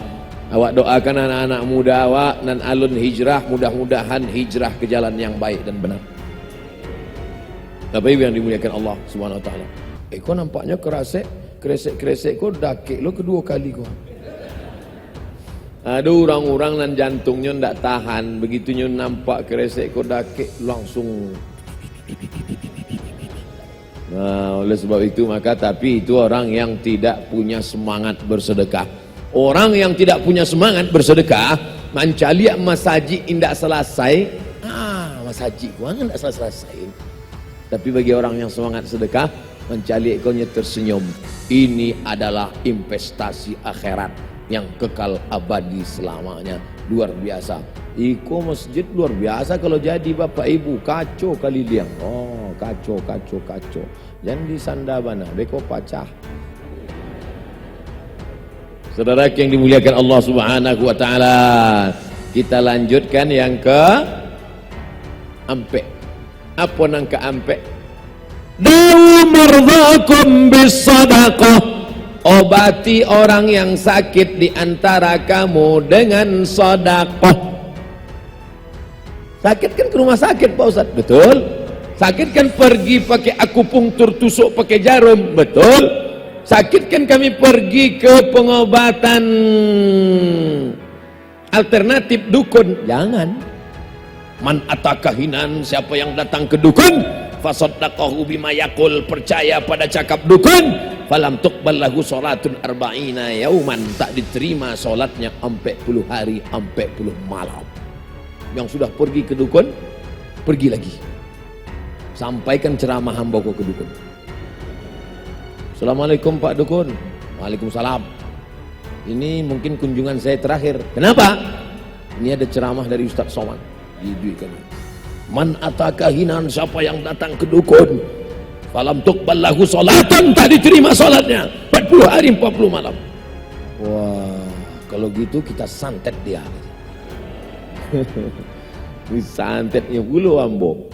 Awak doakan anak-anak muda awak dan alun hijrah, mudah-mudahan hijrah ke jalan yang baik dan benar. Bapak Ibu yang dimuliakan Allah Subhanahu wa taala. Kau nampaknya kresek kau dakik lo kedua kali kau. Ada orang-orang dan jantungnya ndak tahan, begitunya nampak kresek kau dakik langsung. Nah, oleh sebab itu maka tapi itu orang yang tidak punya semangat bersedekah. Orang yang tidak punya semangat bersedekah, mencari masaji indak selesai. Masaji gua enggak selesai. Tapi bagi orang yang semangat sedekah, mencari ekornya tersenyum. Ini adalah investasi akhirat yang kekal abadi selamanya. Luar biasa. Iko masjid luar biasa kalau jadi Bapak Ibu, kacau kali liang. Oh, kacau. Jangan disandabana, beko pacah. Saudara yang dimuliakan Allah Subhanahu wa taala, kita lanjutkan yang ke ampe. Apa nang ke ampe? Dawu mardhakum bis sadaqah. Obati orang yang sakit di antara kamu dengan sedekah. Sakit kan ke rumah sakit Pak Ustaz, betul. Sakit kan pergi pakai akupunktur, tusuk pakai jarum, betul. Sakit kan kami pergi ke pengobatan alternatif dukun, jangan. Man atakahinan, siapa yang datang ke dukun, fasaddaqahu bima yaqul, percaya pada cakap dukun, falam tuqbal lahu salatun arba'ina yauman, tak diterima salatnya 40 hari 40 malam. Yang sudah pergi ke dukun, pergi lagi. Sampaikan ceramah hamba ke dukun. Assalamualaikum Pak Dukun. Waalaikumsalam. Ini mungkin kunjungan saya terakhir. Kenapa? Ini ada ceramah dari Ustadz Somad. Diduikan. Man atakahinan, siapa yang datang ke dukun, falam tuqbal lahu salatan, tak diterima salatnya 40 hari 40 malam. Wah, kalau gitu kita santet dia. Santetnya bulu ambo.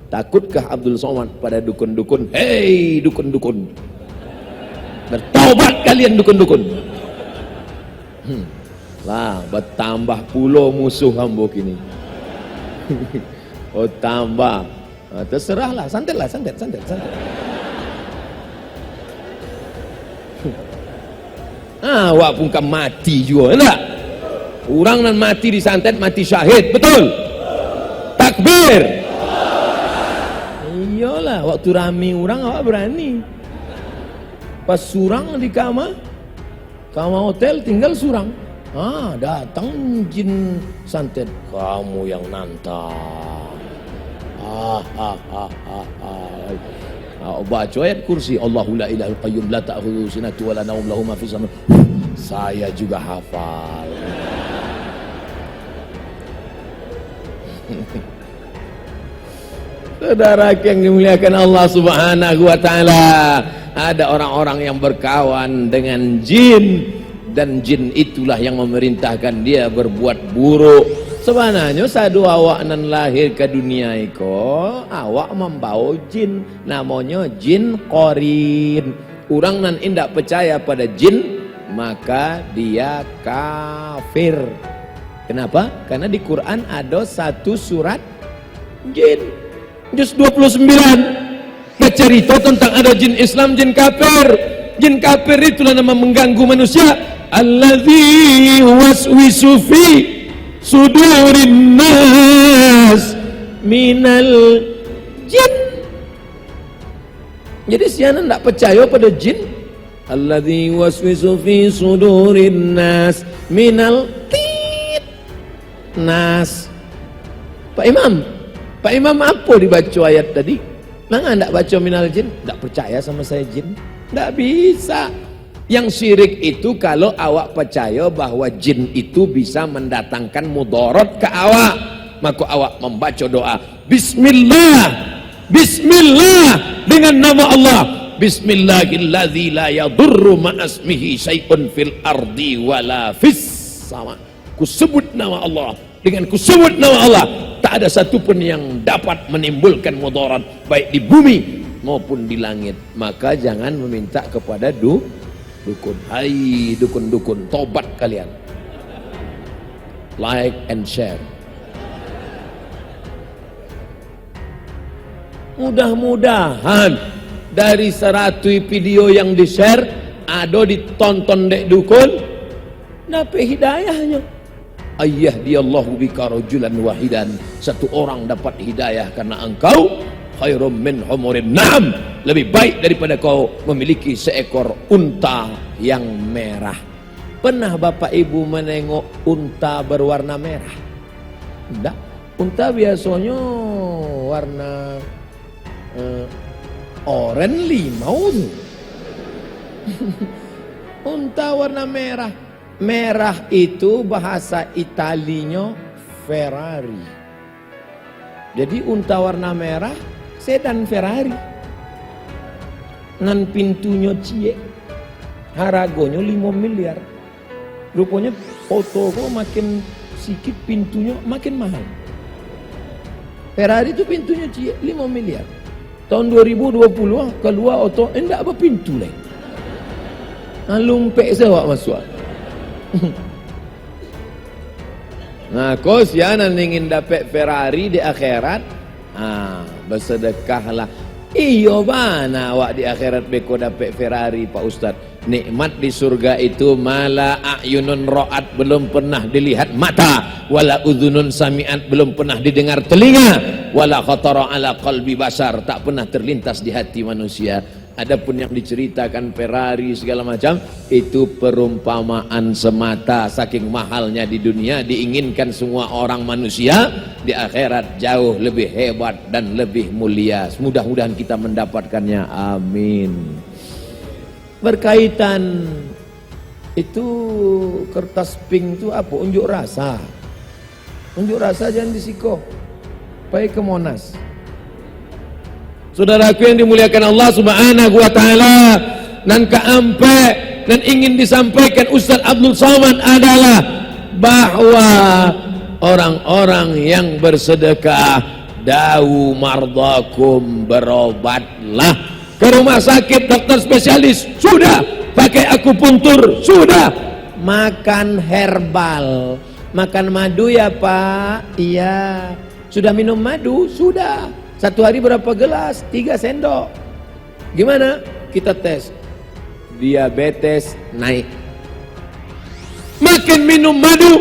Takutkah Abdul Somad pada dukun-dukun? Hei dukun-dukun, bertobat kalian dukun-dukun. Lah bertambah pulau musuh ambo kini. Oh tambah, terserahlah, santet. Wak pun kan mati juga, enggak? Orang nan mati disantet mati syahid, betul? Takbir. Iyalah, waktu rame orang awak berani. Pas surang di kamar hotel tinggal surang. Datang jin santet, kamu yang nantang. Baca ayat kursi, Allahu la ilahil qayyum la ta'khudhuhu sinatun wa la nawm lahu ma fis samawati. Saya juga hafal. Saudara yang dimuliakan Allah Subhanahu wa taala, ada orang-orang yang berkawan dengan jin, dan jin itulah yang memerintahkan dia berbuat buruk. Sebenarnya sadu awak nan lahir ke dunia iko, awak membawa jin, namanya jin korin. Orang nan indak percaya pada jin, maka dia kafir. Kenapa? Karena di Quran ada satu surat jin, juz 29. Bercerita tentang ada jin Islam, jin kafir. Jin kafir itulah nama mengganggu manusia. Alladzi waswisu fi sudurin nas minal jin. Jadi siapa tidak percaya pada jin? Alladzi waswisu fi sudurin nas minal nas. Pak Imam apa dibaca ayat tadi? Nggak tidak baca minal jin? Tidak percaya sama saya jin? Tidak bisa. Yang syirik itu kalau awak percaya bahwa jin itu bisa mendatangkan mudarat ke awak, maka awak membaca doa Bismillah, Bismillah dengan nama Allah. Bismillahilladzi la yadurru ma'asmihi syai'un fil ardi wala fis sama. Ku sebut nama Allah, dengan ku sebut nama Allah tak ada satupun yang dapat menimbulkan mudarat baik di bumi maupun di langit. Maka jangan meminta kepada dukun. Hai dukun-dukun, tobat kalian. Like and share. Mudah-mudahan dari 100 video yang di-share ada ditonton dek dukun, dapat hidayahnya. Ayah diallahu bika rajulan wahidan, satu orang dapat hidayah karena engkau khairum min humurin na'am, lebih baik daripada kau memiliki seekor unta yang merah. Pernah Bapak Ibu menengok unta berwarna merah? Tidak. Unta biasanya warna oranye limau tuh. Unta warna merah. Merah itu bahasa Italinya Ferrari. Jadi unta warna merah sedan Ferrari. Ngan pintunya cie. Harganya 5 miliar. Rupanya foto kok makin sikit pintunya makin mahal. Ferrari itu pintunya cie 5 miliar. Tahun 2020 keluar auto enggak apa pintu lain. Lumpek sewak masuk. Nah, kau sianan ingin dapat Ferrari di akhirat, bersedekahlah. Iyo mana awak di akhirat beko dapat Ferrari Pak Ustaz. Nikmat di surga itu mala a'yunun ra'at, belum pernah dilihat mata, wala udhunun sami'at, belum pernah didengar telinga, wala khatara ala qalbi basar, tak pernah terlintas di hati manusia. Adapun yang diceritakan Ferrari segala macam itu perumpamaan semata. Saking mahalnya di dunia, diinginkan semua orang manusia, di akhirat jauh lebih hebat dan lebih mulia. Mudah-mudahan kita mendapatkannya, amin. Berkaitan itu kertas pink itu apa? Unjuk rasa. Unjuk rasa jangan disiko. Baik ke Monas. Saudaraku yang dimuliakan Allah Subhanahu wa taala, dan keampe dan ingin disampaikan Ustaz Abdul Somad adalah bahwa orang-orang yang bersedekah, dawu mardakum, berobatlah ke rumah sakit dokter spesialis, sudah pakai akupuntur, sudah makan herbal, makan madu ya Pak, iya, sudah minum madu, sudah. Satu hari berapa gelas? 3 sendok. Gimana? Kita tes. Diabetes naik. Makin minum madu,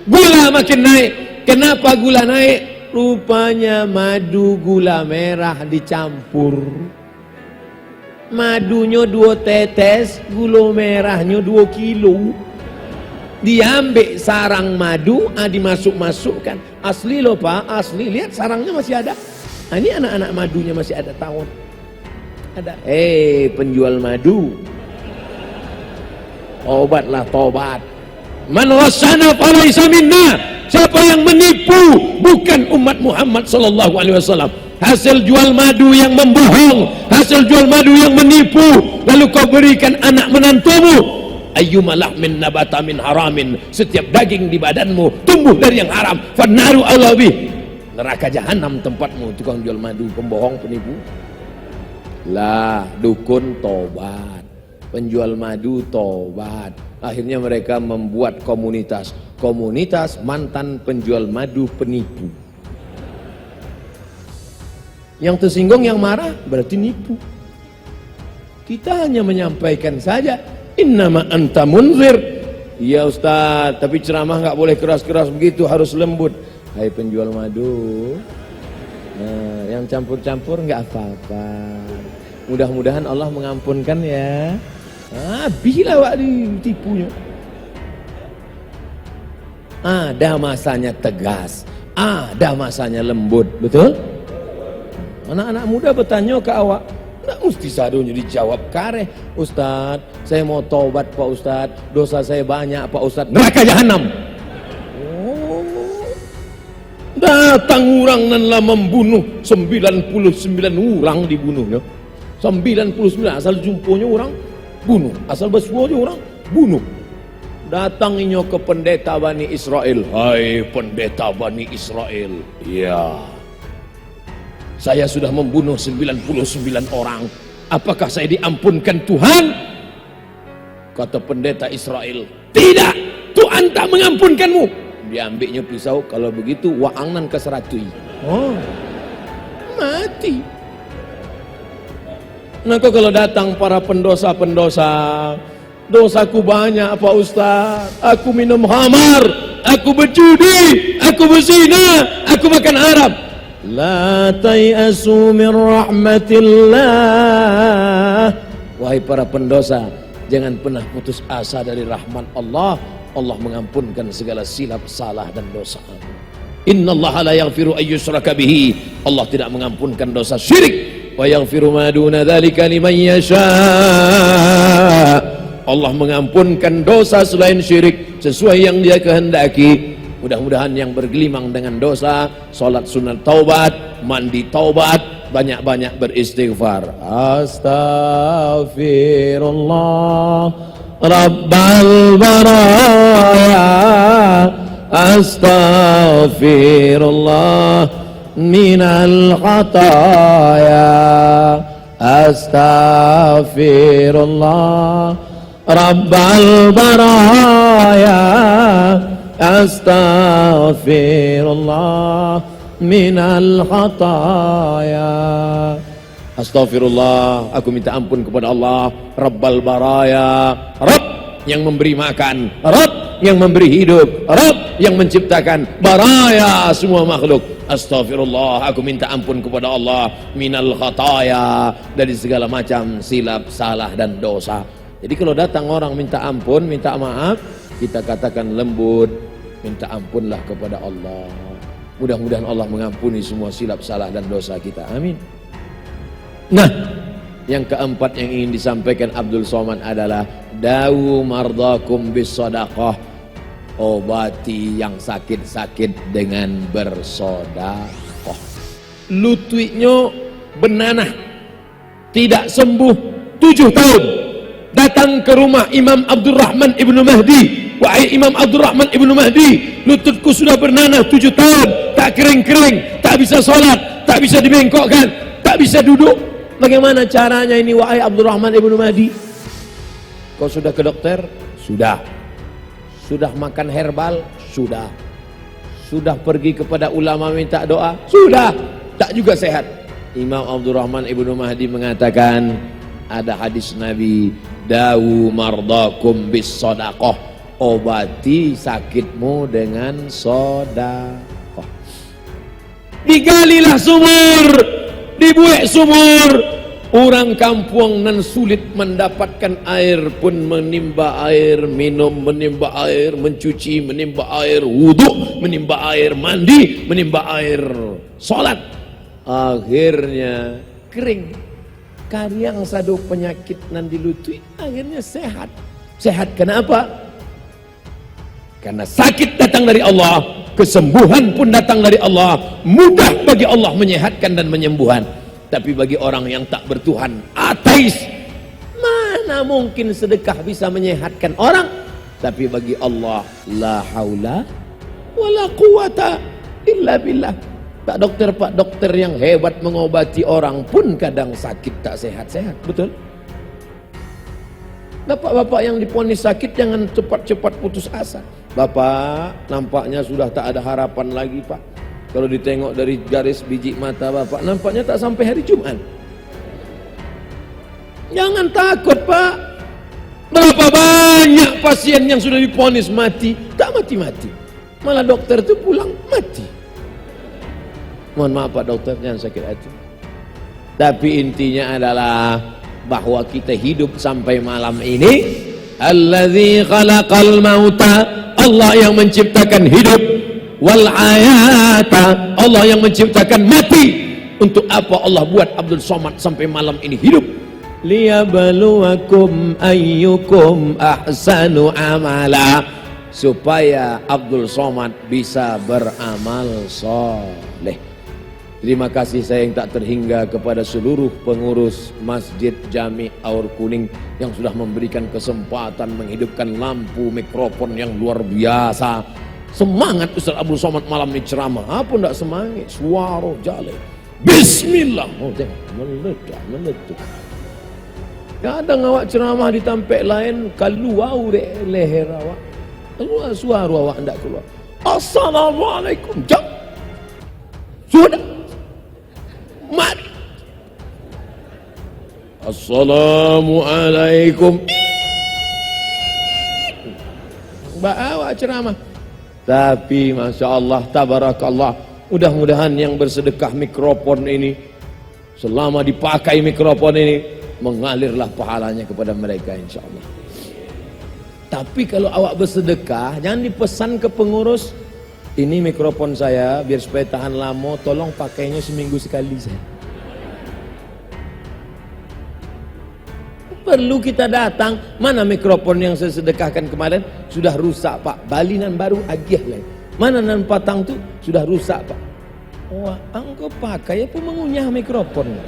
gula makin naik. Kenapa gula naik? Rupanya madu gula merah dicampur. Madunya 2 tetes, gula merahnya 2 kilo. Diambil sarang madu, dimasuk-masukkan. Asli loh Pak, asli. Lihat sarangnya masih ada. Nah, ini anak-anak madunya masih ada tahun. Ada. Penjual madu. Tobatlah, tobat. Man wasana falaysa minna. Siapa yang menipu bukan umat Muhammad sallallahu alaihi wasallam. Hasil jual madu yang membohong, hasil jual madu yang menipu, lalu kau berikan anak menantumu. ayyuma lahmin nabata min haramin, setiap daging di badanmu tumbuh dari yang haram, fannaru aula bih, neraka jahanam tempatmu. Tukang jual madu, pembohong, penipu. Lah, dukun tobat, penjual madu tobat. Akhirnya mereka membuat komunitas mantan penjual madu penipu. Yang tersinggung, yang marah berarti nipu. Kita hanya menyampaikan saja, innama anta munzir. Iya Ustaz, tapi ceramah nggak boleh keras-keras begitu, harus lembut. Hai penjual madu, nah, yang campur-campur nggak apa-apa. Mudah-mudahan Allah mengampunkan ya. Bila wak ditipunya. Ada masanya tegas, ada masanya lembut, betul? Anak-anak muda bertanya ke awak, nggak mesti sadonya dijawab kareh. Ustaz, saya mau taubat Pak Ustaz, dosa saya banyak Pak Ustaz, neraka jahanam. Datang orang nanlah membunuh 99 orang dibunuhnya. 99 asal jumponya orang bunuh, asal bersuanya orang bunuh. Datang inyo ke pendeta Bani Israel. Hai pendeta Bani Israel, ya, saya sudah membunuh 99 orang. Apakah saya diampunkan Tuhan? Kata pendeta Israel, tidak, Tuhan tak mengampunkanmu. Diambilnya pisau, kalau begitu waangnan ke seratui. Oh, mati. Nah kalau datang para pendosa-pendosa, dosaku banyak Pak Ustaz, aku minum khamar, aku berjudi, aku berzina, aku makan Arab. La tayasu min rahmatillah. Wahai para pendosa, jangan pernah putus asa dari rahmat Allah. Allah mengampunkan segala silap, salah dan dosa. Innallaha la yaghfiru ayyushraka bihi. Allah tidak mengampunkan dosa syirik. Wa yaghfiru ma duna dzalika liman yasha. Allah mengampunkan dosa selain syirik sesuai yang Dia kehendaki. Mudah-mudahan yang bergelimang dengan dosa, salat sunat taubat, mandi taubat, banyak-banyak beristighfar. Astaghfirullah Rabbal baraya, astaghfirullah minal khataya, astaghfirullah Rabbal baraya, astaghfirullah minal khataya. Astaghfirullah, aku minta ampun kepada Allah, Rabbal baraya, Rabb yang memberi makan, Rabb yang memberi hidup, Rabb yang menciptakan baraya, semua makhluk. Astaghfirullah, aku minta ampun kepada Allah minal khataya, dari segala macam silap, salah dan dosa. Jadi kalau datang orang minta ampun, minta maaf, kita katakan lembut, minta ampunlah kepada Allah. Mudah-mudahan Allah mengampuni semua silap, salah dan dosa kita. Amin. Nah, yang keempat yang ingin disampaikan Abdul Somad adalah dawu mardakum bis sadaqah. Obati yang sakit-sakit dengan bersedekah. Lututnya benanah, tidak sembuh 7 tahun. Datang ke rumah Imam Abdurrahman Ibnu Mahdi. Wahai Imam Abdurrahman Ibnu Mahdi, lututku sudah bernanah 7 tahun, tak kering-kering, tak bisa sholat, tak bisa dibengkokkan, tak bisa duduk. Bagaimana caranya ini wahai Abdurrahman Ibnu Mahdi? Kau sudah ke dokter? Sudah. Sudah makan herbal? Sudah. Sudah pergi kepada ulama minta doa? Sudah. Tak juga sehat. Imam Abdurrahman Ibnu Mahdi mengatakan, ada hadis Nabi, dawu mardakum bis sadaqah, obati sakitmu dengan sedekah. Digalilah sumur, dibuat sumur. Orang kampung nan sulit mendapatkan air pun menimba air minum, menimba air mencuci, menimba air wudhu, menimba air mandi, menimba air sholat. Akhirnya kering. Kariang sadu penyakit nan dilutui, akhirnya sehat. Sehat kenapa? Karena sakit datang dari Allah, kesembuhan pun datang dari Allah. Mudah bagi Allah menyehatkan dan menyembuhkan. Tapi bagi orang yang tak bertuhan, ateis, mana Mana mungkin sedekah bisa menyehatkan orang? Tapi bagi Allah, la haula wala quwata illa billah. Pak dokter yang hebat mengobati orang pun kadang sakit tak sehat-sehat, betul? Bapak-bapak yang diponis sakit jangan cepat-cepat putus asa. Bapak nampaknya sudah tak ada harapan lagi, Pak. Kalau ditengok dari garis biji mata Bapak, nampaknya tak sampai hari Jumat. Jangan takut, Pak. Berapa banyak pasien yang sudah diponis mati, tak mati-mati. Malah dokter itu pulang mati. Mohon maaf Pak dokter, jangan sakit hati. Tapi intinya adalah bahwa kita hidup sampai malam ini. Allazi khalaqal mauta, Allah yang menciptakan hidup. Wal hayata, Allah yang menciptakan mati. Untuk apa Allah buat Abdul Somad sampai malam ini hidup? Liyabluwakum ayyukum ahsanu amala, supaya Abdul Somad bisa beramal soleh. Terima kasih saya yang tak terhingga kepada seluruh pengurus Masjid Jami Aur Kuning yang sudah memberikan kesempatan menghidupkan lampu mikrofon yang luar biasa. Semangat Ustaz Abdul Somad malam ini ceramah. Apa ndak semangat? Suara jale. Bismillah. Oh, meledak. Kadang awak ceramah di tempat lain keluar leher awak. Keluar suara awak ndak keluar. Assalamualaikum. Jam. Sudah. Mari. Assalamualaikum. Bawa ceramah. Tapi Masya Allah, tabarakallah, mudah-mudahan yang bersedekah mikrofon ini, selama dipakai mikrofon ini, mengalirlah pahalanya kepada mereka insya Allah. Tapi kalau awak bersedekah, jangan dipesan ke pengurus, ini mikrofon saya biar supaya tahan lama, tolong pakainya seminggu sekali saya. Perlu kita datang, mana mikrofon yang saya sedekahkan kemarin sudah rusak Pak, balinan baru agiah lagi. Mana nan patang tu sudah rusak Pak. Wah, engkau pakai apa mengunyah mikrofon?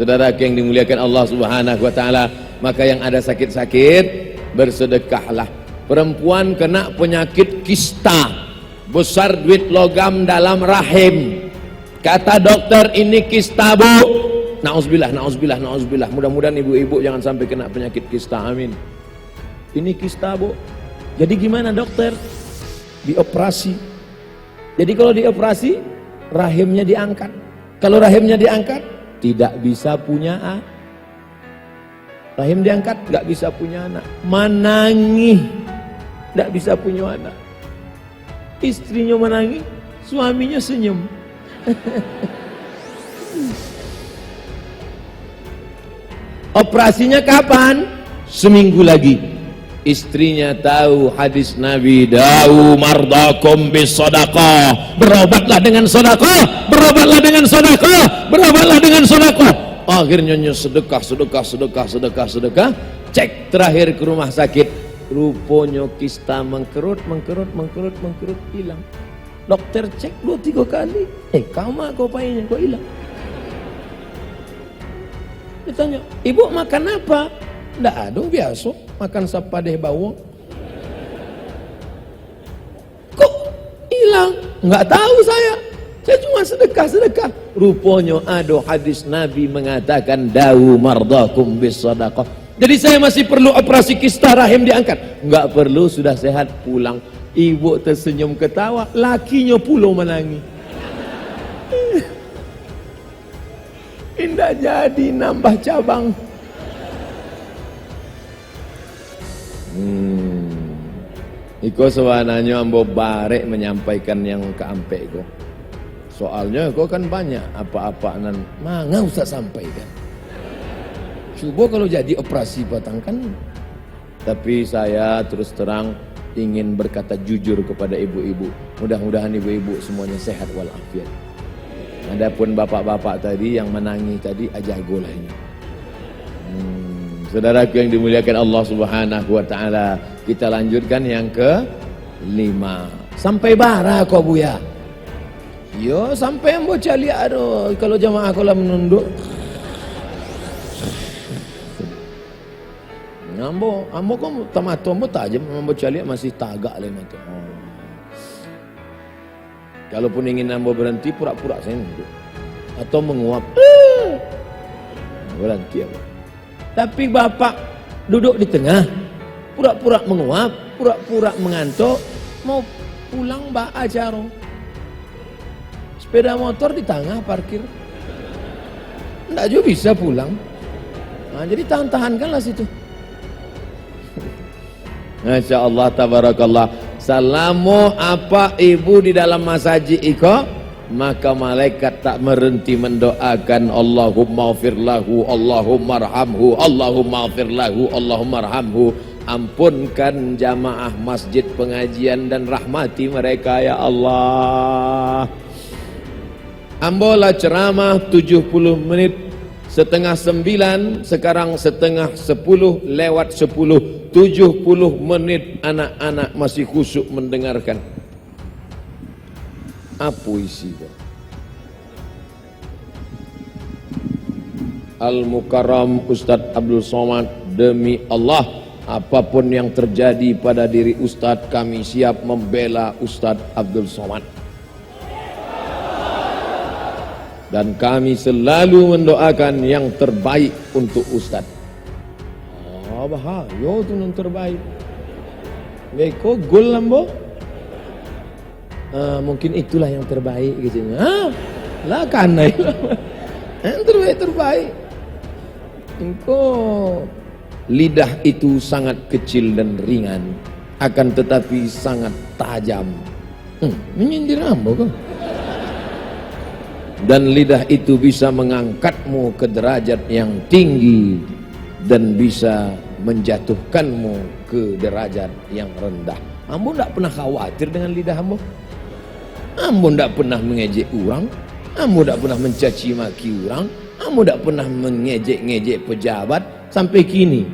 Saudara yang dimuliakan Allah Subhanahu wa taala, maka yang ada sakit-sakit bersedekahlah. Perempuan kena penyakit kista, besar duit logam dalam rahim. Kata dokter ini kista Bu. Nauzubillah. Mudah-mudahan ibu-ibu jangan sampai kena penyakit kista, amin. Ini kista Bu. Jadi gimana dokter? Dioperasi. Jadi kalau dioperasi, rahimnya diangkat. Kalau rahimnya diangkat, tidak bisa punya anak. Rahim diangkat, nggak bisa punya anak. Menangis, nggak bisa punya anak. Istrinya menangis, suaminya senyum. Operasinya kapan? Seminggu lagi. Istrinya tahu hadis Nabi, da'u mardakum bis sadaqah. Berobatlah dengan sedekah, berobatlah dengan sedekah, berobatlah dengan sedekah. Akhirnya sedekah. Cek terakhir ke rumah sakit, rupanya kista mengkerut, hilang. Dokter cek 2-3 kali. Kamu kau payahnya kau hilang. Ditanya, ibu makan apa? Nggak ada, biasa makan sapadeh bawang. Kok hilang? Nggak tahu saya cuma sedekah. Rupanya ada hadis Nabi mengatakan dawu mardakum bis sadaqah. Jadi saya masih perlu operasi kista rahim diangkat? Nggak perlu, sudah sehat pulang. Ibu tersenyum ketawa, lakinya pula menangis. Indah jadi nambah cabang. Iko sebenarnya ambo barek menyampaikan yang keampe iko. Soalnya iko kan banyak apa-apa nan mangga usah sampaikan. Coba kalau jadi operasi batang kan. Tapi saya terus terang ingin berkata jujur kepada ibu-ibu. Mudah-mudahan ibu-ibu semuanya sehat walafiat. Adapun bapak-bapak tadi yang menangis tadi ajagolah ini. Saudaraku yang dimuliakan Allah Subhanahu wa taala, kita lanjutkan yang ke-5. Sampai bara kok Bu ya? Yo sampai yang bocah lihat kalau jamaah kalau menunduk. Ambo kok mata ambo tajam, ambo calik masih tagak le mata. Kalaupun ingin ambo berhenti pura-pura saya duduk atau menguap. Berhenti ambo. Tapi bapak duduk di tengah, pura-pura menguap, pura-pura mengantuk, mau pulang mbak acara. Sepeda motor di tengah parkir. Enggak juga bisa pulang. Nah, jadi tahan-tahankanlah situ. Masya Allah, tabarakallah. Salamu apa ibu di dalam masjid iko, maka malaikat tak berhenti mendoakan Allahumma firlahu, Allahumma arhamhu, Allahumma firlahu, Allahumma arhamhu. Ampunkan jamaah masjid pengajian dan rahmati mereka ya Allah. Ambola ceramah 70 menit, setengah 9, sekarang setengah 10 lewat 10. 70 menit anak-anak masih khusyuk mendengarkan. Apa isinya? Al-Mukarram Ustadz Abdul Somad, demi Allah, apapun yang terjadi pada diri Ustadz, kami siap membela Ustadz Abdul Somad. Dan kami selalu mendoakan yang terbaik untuk Ustadz. Bahaya tu yang terbaik. Beko gol lambo. Mungkin itulah yang terbaik gitu. Lah kanai. Yang terbaik. Engkau lidah itu sangat kecil dan ringan, akan tetapi sangat tajam. Menyindir ambo kok. Dan lidah itu bisa mengangkatmu ke derajat yang tinggi dan bisa menjatuhkanmu ke derajat yang rendah. Ambo tidak pernah khawatir dengan lidah ambo. Ambo tidak pernah mengejek orang. Ambo tidak pernah mencaci maki orang. Ambo tidak pernah mengejek-ngejek pejabat sampai kini.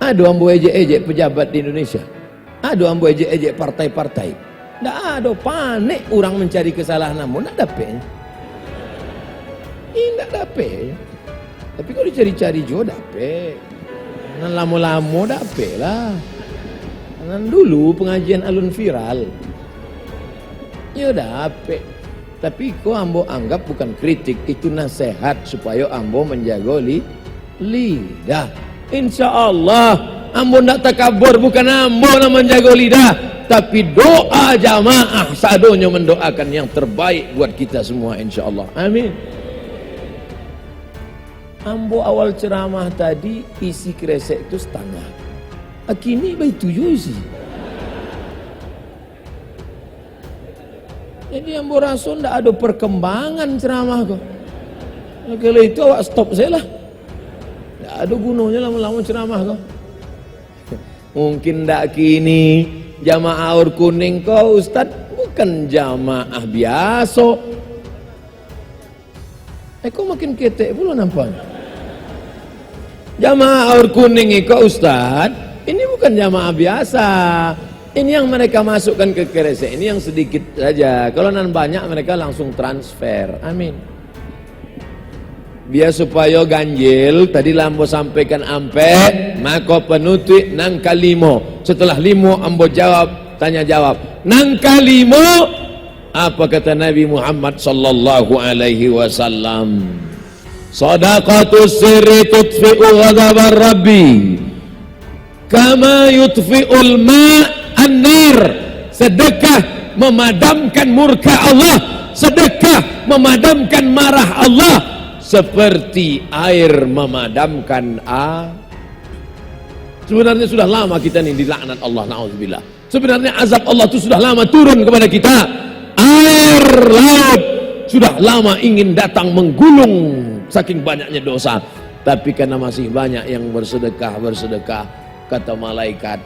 Ada ambo ejek-ejek pejabat di Indonesia. Ada ambo ejek-ejek partai-partai. Tidak ada, panik orang mencari kesalahan ambo. Tidak dapat. Tidak dapat. Tapi kalau dicari-cari juga dapat. Nan lama-lama dapat lah. Nan dulu pengajian alun viral. Ya dapat. Tapi kok ambo anggap bukan kritik, itu nasihat supaya ambo menjaga lidah. Insya Allah ambo ndak takabur, bukan ambo yang menjaga lidah, tapi doa jamaah sadonya mendoakan yang terbaik buat kita semua insya Allah. Amin. Ambo awal ceramah tadi isi kresek itu setengah. Kini baik 7 isi. Jadi ambo rasa ndak ada perkembangan ceramah kok. Kalau itu awak stop saya lah. Ndak ada gunanya lama-lama ceramah kok. Mungkin ndak kini jamaah aur kuning kok Ustaz bukan jamaah biasa. Kok makin ketek pula nampaknya. Jamaah aur kuning kok Ustaz, ini bukan jamaah biasa. Ini yang mereka masukkan ke kresek, ini yang sedikit saja. Kalau nan banyak mereka langsung transfer. Amin. Biar supaya ganjil, tadi lambo sampaikan ampe, maka penutup nang kalimo. Setelah limo ambo jawab, tanya jawab. Nang kalimo, apa kata Nabi Muhammad sallallahu alaihi wasallam? Sadaqatus sirri tutfi'u ghadabar rabbi kama yutfi'ul ma' an-nar. Sedekah memadamkan murka Allah, sedekah memadamkan marah Allah seperti air memadamkan Sebenarnya sudah lama kita ini dilaknat Allah, na'udzubillah. Sebenarnya azab Allah itu sudah lama turun kepada kita. Air laut sudah lama ingin datang menggulung saking banyaknya dosa, tapi karena masih banyak yang bersedekah, kata malaikat,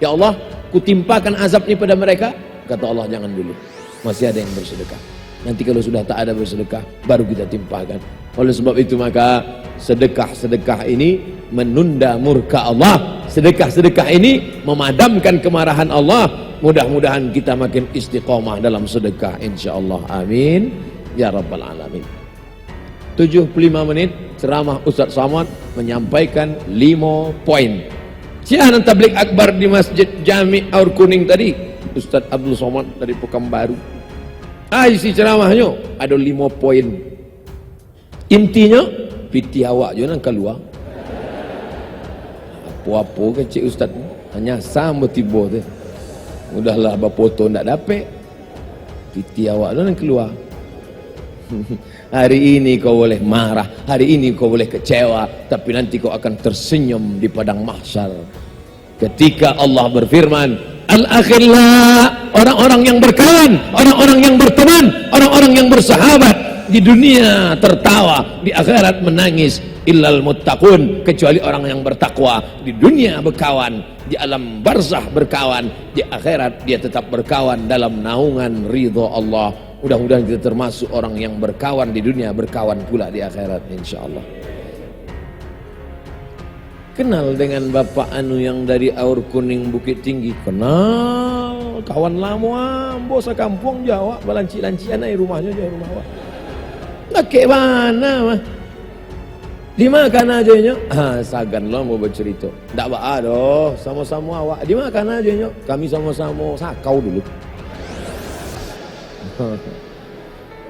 ya Allah, kutimpakan azabnya pada mereka. Kata Allah, jangan dulu, masih ada yang bersedekah. Nanti kalau sudah tak ada bersedekah, baru kita timpakan. Oleh sebab itu maka sedekah ini menunda murka Allah. Sedekah ini memadamkan kemarahan Allah. Mudah-mudahan kita makin istiqomah dalam sedekah insyaallah. Amin ya rabbal alamin. 75 menit ceramah Ustaz Somad menyampaikan 5 poin. Siaran tabligh akbar di Masjid Jami Aur Kuning tadi, Ustaz Abdul Somad dari Pekanbaru. Isi ceramahnya ada 5 poin. Intinya piti awak je nak keluar. Apa-apa kecil Ustaz hanya sama tiba tu. Udahlah berfoto ndak dapat. Piti awak tu nak keluar. Hari ini kau boleh marah, hari ini kau boleh kecewa, tapi nanti kau akan tersenyum di padang mahsyar. Ketika Allah berfirman, al-akhillah, orang-orang yang berkawan, orang-orang yang berteman, orang-orang yang bersahabat, di dunia tertawa, di akhirat menangis. Illal muttaqun, kecuali orang yang bertakwa. Di dunia berkawan, di alam barzah berkawan, di akhirat dia tetap berkawan dalam naungan ridho Allah. Mudah-mudahan kita termasuk orang yang berkawan di dunia, berkawan pula di akhirat insyaallah. Kenal dengan Bapak Anu yang dari Aur Kuning Bukit Tinggi? Kenal, kawan lama, bos kampung Jawa, balanci-lancian ai rumahnya jauh rumah awak. Laki mana mah? Di mana aja nyo? Sagan lo mau bercerita. Tak ada, sama-sama awak. Di mana aja nyo? Kami sama-sama sakau dulu.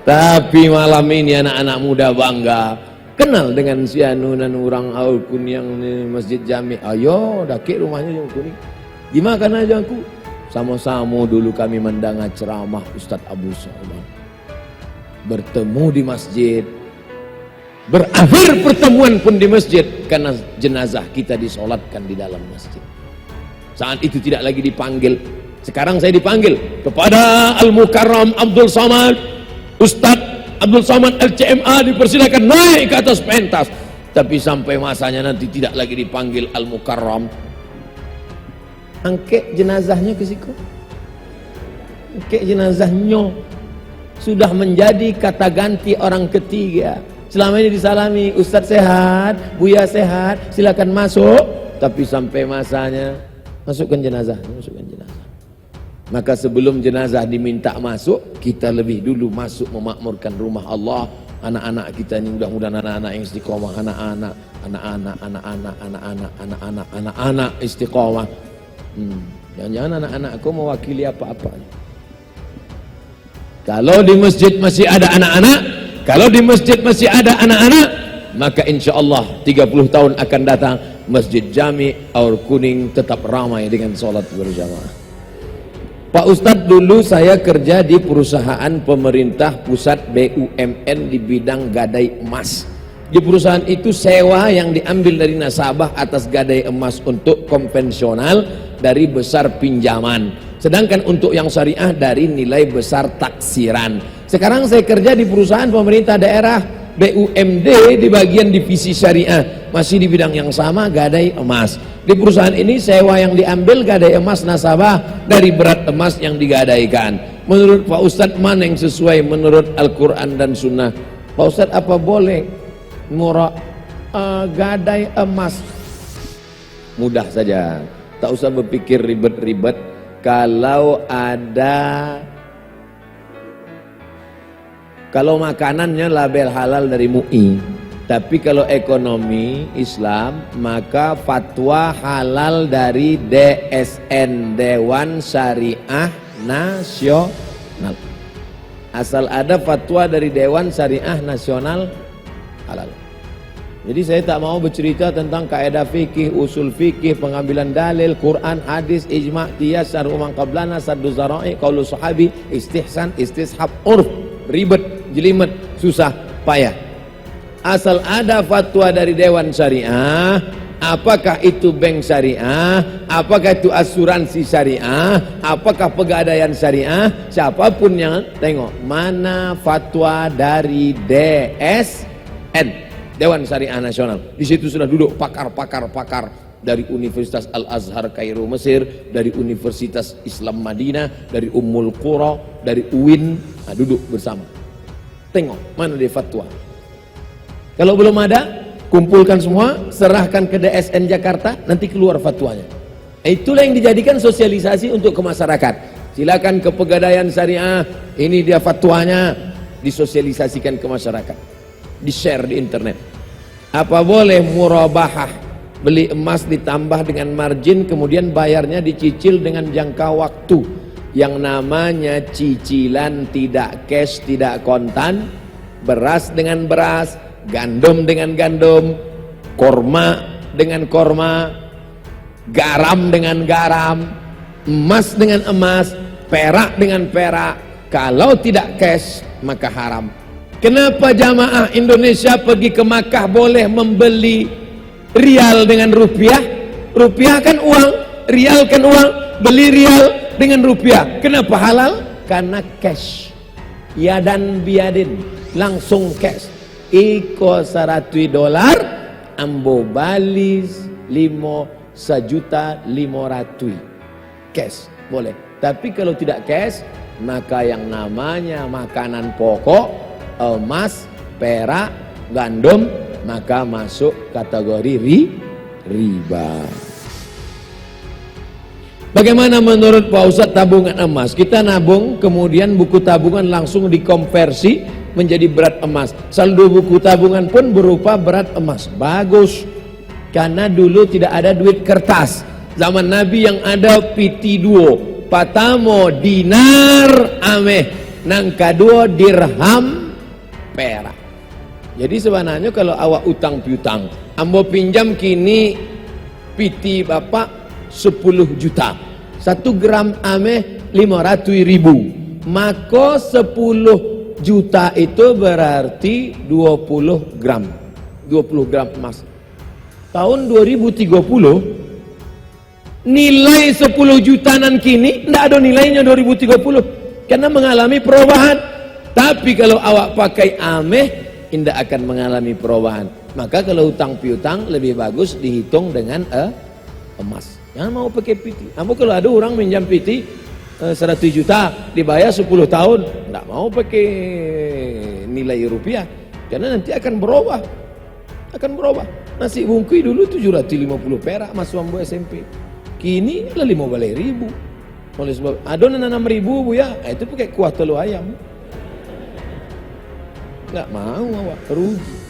Tapi malam ini anak-anak muda bangga kenal dengan si anu dan orang Aur Kuning yang Masjid Jami. Ayo, dakik rumahnya yang kuning. Di mana aja aku? Sama-sama dulu kami mendengar ceramah Ustaz Abdul Somad. Bertemu di masjid. Berakhir pertemuan pun di masjid karena jenazah kita disolatkan di dalam masjid. Saat itu tidak lagi dipanggil. Sekarang saya dipanggil kepada Al-Mukarram Abdul Somad, Ustadz Abdul Somad LCMA dipersilakan naik ke atas pentas. Tapi sampai masanya nanti tidak lagi dipanggil Al-Mukarram. Angke jenazahnya ke siku. Angke jenazahnya sudah menjadi kata ganti orang ketiga. Selama ini disalami, Ustadz sehat, Buya sehat, silakan masuk. Tapi sampai masanya, masukkan jenazah, masukkan jenazah. Maka sebelum jenazah diminta masuk, kita lebih dulu masuk memakmurkan rumah Allah. Anak-anak kita ini mudah-mudahan anak-anak yang istiqomah, anak-anak istiqomah. Jangan-jangan anak-anakku mewakili apa-apa. Kalau di masjid masih ada anak-anak, kalau di masjid masih ada anak-anak, maka insya Allah 30 tahun akan datang Masjid Jami Aur Kuning tetap ramai dengan sholat berjamaah. Pak Ustadz, dulu saya kerja di perusahaan pemerintah pusat BUMN di bidang gadai emas. Di perusahaan itu sewa yang diambil dari nasabah atas gadai emas untuk konvensional dari besar pinjaman. Sedangkan untuk yang syariah dari nilai besar taksiran. Sekarang saya kerja di perusahaan pemerintah daerah BUMD di bagian divisi syariah, masih di bidang yang sama, gadai emas. Di perusahaan ini sewa yang diambil gadai emas nasabah dari berat emas yang digadaikan. Menurut Pak Ustadz mana yang sesuai menurut Al-Quran dan Sunnah? Pak Ustadz, apa boleh murah gadai emas? Mudah saja, tak usah berpikir ribet-ribet. Kalau makanannya label halal dari MUI, tapi kalau ekonomi Islam maka fatwa halal dari DSN, Dewan Syariah Nasional. Asal ada fatwa dari Dewan Syariah Nasional halal. Jadi saya tak mau bercerita tentang kaidah fikih, usul fikih, pengambilan dalil, Quran, hadis, ijma', qiyas, syar'u man qablana, saddu zara'i, qaulu sahabi, istihsan, istishab, urf, ribet, jelimet, susah, payah. Asal ada fatwa dari Dewan Syariah, apakah itu bank syariah, apakah itu asuransi syariah, apakah pegadaian syariah, siapapun yang tengok mana fatwa dari DSN, Dewan Syariah Nasional. Di situ sudah duduk pakar-pakar dari Universitas Al-Azhar Kairo Mesir, dari Universitas Islam Madinah, dari Ummul Qura, dari UIN, duduk bersama. Tengok mana dia fatwa. Kalau belum ada, kumpulkan semua, serahkan ke DSN Jakarta, nanti keluar fatwanya. Itulah yang dijadikan sosialisasi untuk ke masyarakat. Silakan ke pegadaian syariah, ini dia fatwanya, disosialisasikan ke masyarakat. di-share di internet. Apa boleh murabahah, beli emas ditambah dengan margin kemudian bayarnya dicicil dengan jangka waktu? Yang namanya cicilan tidak cash, tidak kontan, beras dengan beras, gandum dengan gandum, korma dengan korma, garam dengan garam, emas dengan emas, perak dengan perak. Kalau tidak cash maka haram. Kenapa jamaah Indonesia pergi ke Makkah boleh membeli rial dengan rupiah? Rupiah kan uang, rial kan uang, beli rial dengan rupiah. Kenapa halal? Karena cash. Yadan biadin, langsung cash. Iko $100, ambo balis 1.500.000 cash boleh. Tapi kalau tidak cash, maka yang namanya makanan pokok, emas, perak, gandum, maka masuk kategori riba. Bagaimana menurut Pak Ustadz tabungan emas? Kita nabung, kemudian buku tabungan langsung dikonversi menjadi berat emas. Saldo buku tabungan pun berupa berat emas. Bagus, karena dulu tidak ada duit kertas. Zaman Nabi yang ada piti duo, patamo dinar ameh, nang kadua dirham perak. Jadi sebenarnya kalau awak utang piutang, ambo pinjam kini piti bapak 10 juta, 1 gram ameh 500.000, maka 10 juta itu berarti 20 gram emas. Tahun 2030 nilai 10 jutaan kini tidak ada nilainya 2030 karena mengalami perubahan. Tapi kalau awak pakai ameh, tidak akan mengalami perubahan. Maka kalau utang piutang lebih bagus dihitung dengan emas. Jangan mau pakai piti. Namun kalau ada orang minjam piti 100 juta dibayar 10 tahun, tidak mau pakai nilai rupiah, karena nanti akan berubah. Nasi bungkui dulu 750 perak masuk ambo SMP. Kini adalah 15.000. Oleh sebab ada 6.000 bu ya, itu pakai kuah telur ayam. Nggak mau awak, rugi.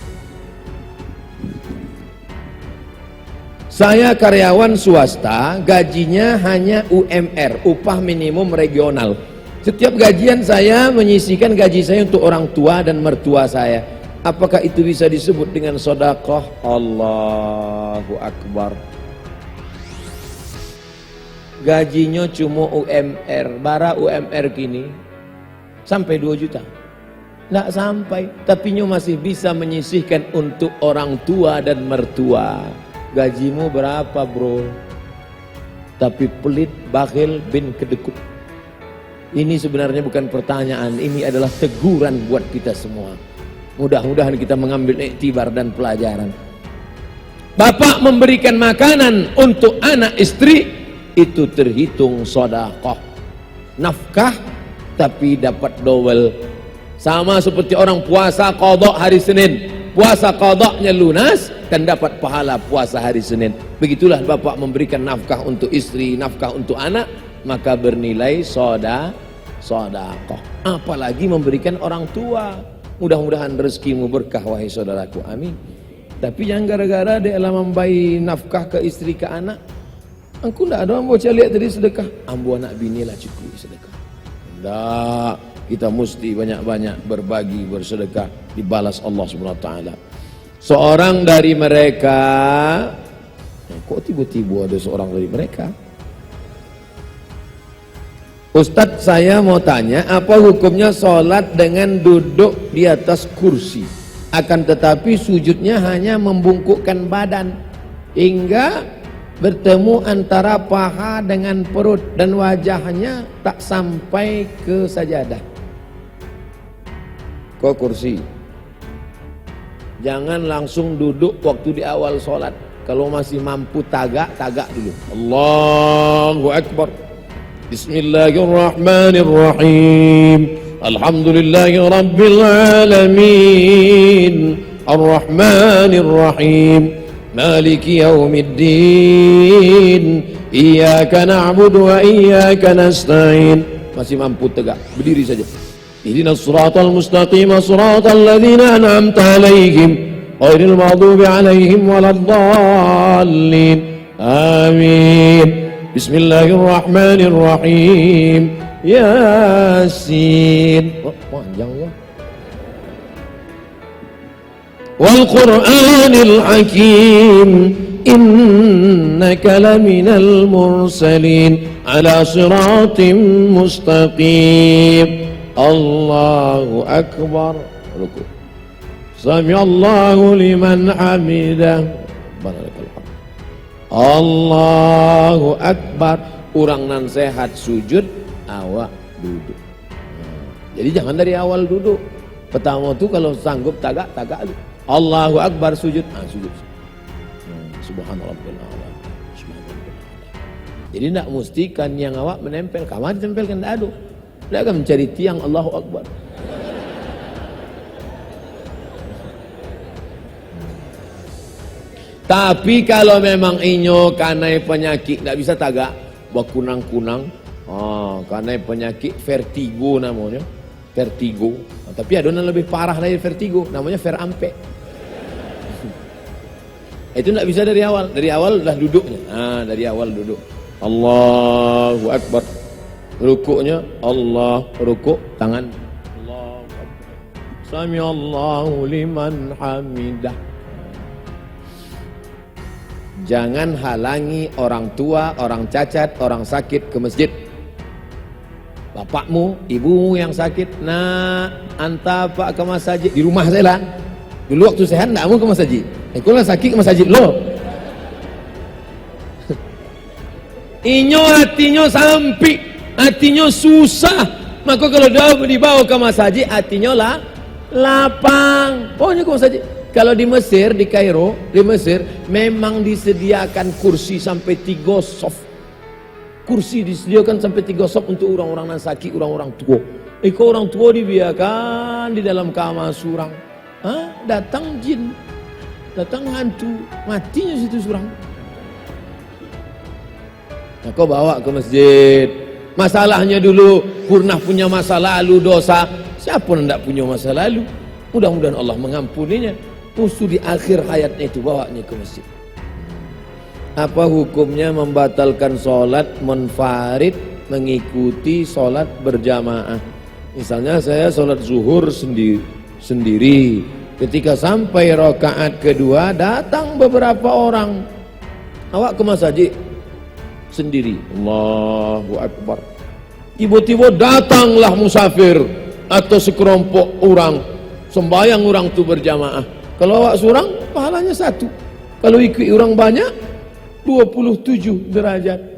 Saya karyawan swasta, gajinya hanya UMR, upah minimum regional. Setiap gajian saya menyisihkan gaji saya untuk orang tua dan mertua saya. Apakah itu bisa disebut dengan sedekah? Allahu Akbar. Gajinya cuma UMR, bara UMR kini sampai 2 juta. Nggak sampai, tapi nyo masih bisa menyisihkan untuk orang tua dan mertua. Gajimu berapa bro? Tapi pelit, bakhil, bin kedekut. Ini sebenarnya bukan pertanyaan, ini adalah teguran buat kita semua. Mudah-mudahan kita mengambil iktibar dan pelajaran. Bapak memberikan makanan untuk anak istri, itu terhitung sedekah. Nafkah, tapi dapat double. Sama seperti orang puasa qadha hari Senin, puasa qadhanya lunas dan dapat pahala puasa hari Senin. Begitulah bapak memberikan nafkah untuk istri, nafkah untuk anak, maka bernilai sedekah. Apalagi memberikan orang tua. Mudah-mudahan rezekimu berkah wahai saudaraku, amin. Tapi jangan gara-gara dia membayi nafkah ke istri ke anak, aku tidak ada ambo lihat tadi sedekah, ambo anak bini lah cukup sedekah. Tidak. Kita mesti banyak-banyak berbagi, bersedekah, dibalas Allah SWT. Seorang dari mereka, kok tiba-tiba ada seorang dari mereka? Ustadz, saya mau tanya, apa hukumnya sholat dengan duduk di atas kursi? Akan tetapi sujudnya hanya membungkukkan badan hingga bertemu antara paha dengan perut dan wajahnya tak sampai ke sajadah. Kok kursi? Jangan langsung duduk waktu di awal sholat. Kalau masih mampu tagak dulu. Allahu Akbar. Bismillahirrahmanirrahim. Alhamdulillahi Rabbil Alamin. Ar-Rahmanirrahim. Maliki yaumiddin. Iyyaka na'budu wa iyyaka nasta'in. Masih mampu tegak, berdiri saja. ihdinas siratal mustaqim siratal ladzina an'amta 'alaihim ghairil maghdubi 'alaihim waladdallin. Amin. Bismillahirrahmanirrahim. Yasin. Oh, panjang ya. Wal Qur'anil Hakim. Innaka laminal mursalin ala siratim mustaqim. Allahu akbar. Ruku. Sami'allahu liman hamidah. Allahu akbar. Urang nan sehat sujud, awak duduk. Jadi jangan dari awal duduk. Pertama tuh kalau sanggup tagak lu. Allahu akbar sujud, sujud. Subhanallah. Jadi tidak mesti kan yang awak menempel, kamar ditempelkan tidak ada. Dia akan mencari tiang Allahu akbar. Tapi kalau memang inyo kanai penyakit tidak bisa tagak, berkunang-kunang, kanai penyakit vertigo namanya, vertigo. Tapi ada yang lebih parah dari vertigo, namanya verampe. Itu tidak bisa dari awal dah duduknya. Dari awal duduk. Allahu akbar. Rukuknya Allah, rukuk tangan. Allahu akbar. Sami'allahu liman hamidah. Jangan halangi orang tua, orang cacat, orang sakit ke masjid. Bapakmu, ibumu yang sakit, anta pak ke masjid. Di rumah saya lah. Dulu waktu sehat tidak mau ke masjid. Kalau sakit ke masjid lo. Inyo hatinya sampai, hatinya susah. Maka kalau dia dibawa ke masjid, hatinya lah lapang. Pokoknya ke masjid. Kalau di Mesir, di Kairo, di Mesir memang disediakan kursi sampai 3 soft. Kursi disediakan sampai 3 soft untuk orang-orang yang sakit, orang-orang tua. Kalau orang tua dibiarkan di dalam kamar surang. Datang jin, datang hantu, matinya situ surang. Nah, kau bawa ke masjid. Masalahnya dulu pernah punya masa lalu dosa. Siapa yang tidak punya masa lalu? Mudah-mudahan Allah mengampuninya. Musuh di akhir hayatnya itu bawanya ke masjid. Apa hukumnya membatalkan sholat munfarid mengikuti sholat berjamaah? Misalnya saya sholat zuhur sendiri. Ketika sampai rakaat kedua datang beberapa orang. Awak ke masjid sendiri. Allahu akbar. Tiba-tiba datanglah musafir atau sekelompok orang. Sembayang orang itu berjamaah. Kalau awak seorang pahalanya 1. Kalau ikut orang banyak 27 derajat.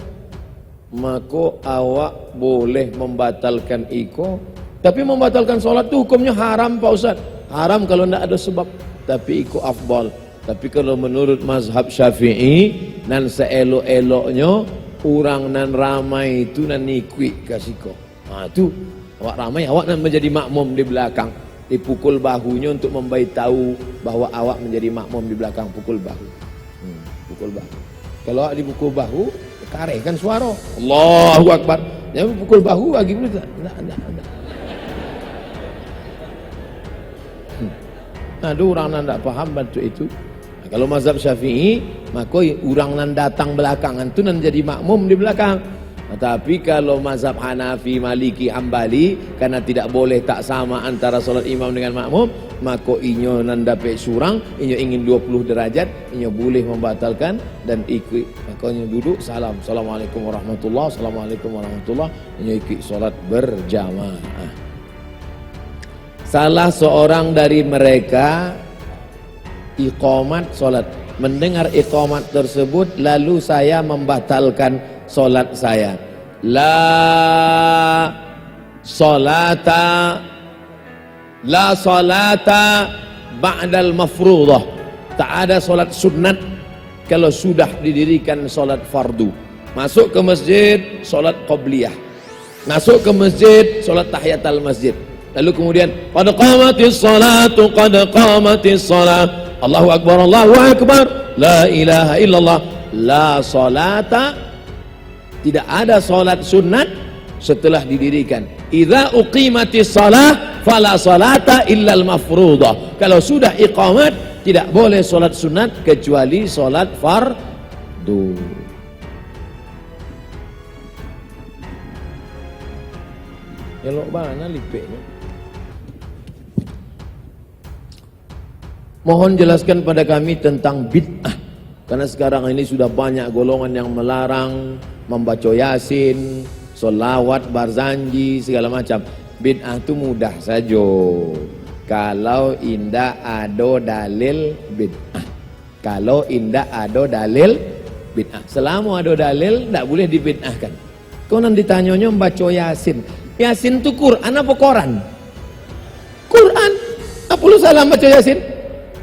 Maka awak boleh membatalkan iko. Tapi membatalkan sholat itu hukumnya haram Pak Ustaz. Haram kalau tidak ada sebab. Tapi iko afdal. Tapi kalau menurut mazhab Syafi'i, nan seelok-eloknya orang nan ramai itu nan ikut kasiko. Itu awak ramai, awak nan menjadi makmum di belakang. Dipukul bahunya untuk memberitahu bahwa awak menjadi makmum di belakang. Pukul bahu. Pukul bahu. Kalau awak dipukul bahu, karehkan suara. Allahu akbar. Jangan pukul bahu bagi pula tak. Ada orang yang tidak paham bantu itu. Kalau mazhab Syafi'i, maka orang yang datang belakangan itu nan jadi makmum di belakang. Tapi kalau mazhab Hanafi, Maliki, Hambali, karena tidak boleh tak sama antara solat imam dengan makmum, maka inyo nan dapat surang, inyo ingin 20 derajat, inyo boleh membatalkan dan ikut. Maka inyo duduk, salam, assalamualaikum warahmatullahi, assalamualaikum warahmatullahi, inyo ikut solat berjamaah. Salah seorang dari mereka iqamat solat, mendengar iqamat tersebut lalu saya membatalkan solat saya. La salata ba'dal mafruḍah. Tak ada solat sunat kalau sudah didirikan solat fardu. Masuk ke masjid solat qabliyah. Masuk ke masjid solat tahiyatul masjid. Lalu kemudian qad qamatis salatu qad qamatis salat. Allahu akbar, Allahu akbar, la ilaha illallah. La salata, tidak ada solat sunat setelah didirikan. Idza uqimatis shalah fala salata illal mafruḍah. Kalau sudah iqamat tidak boleh salat sunat kecuali salat fardu. Elok mana lipeknya. Mohon jelaskan pada kami tentang bid'ah. Karena sekarang ini sudah banyak golongan yang melarang membaca Yasin, solawat, barzanji, segala macam. Bid'ah itu mudah saja. Kalau indah ada dalil bid'ah. Kalau indah ada dalil bid'ah. Selama ada dalil, tak boleh dibid'ahkan. Kau nanti ditanyanya membaca Yasin. Yasin itu Quran apa Quran? Quran. Apa lu salah baca Yasin?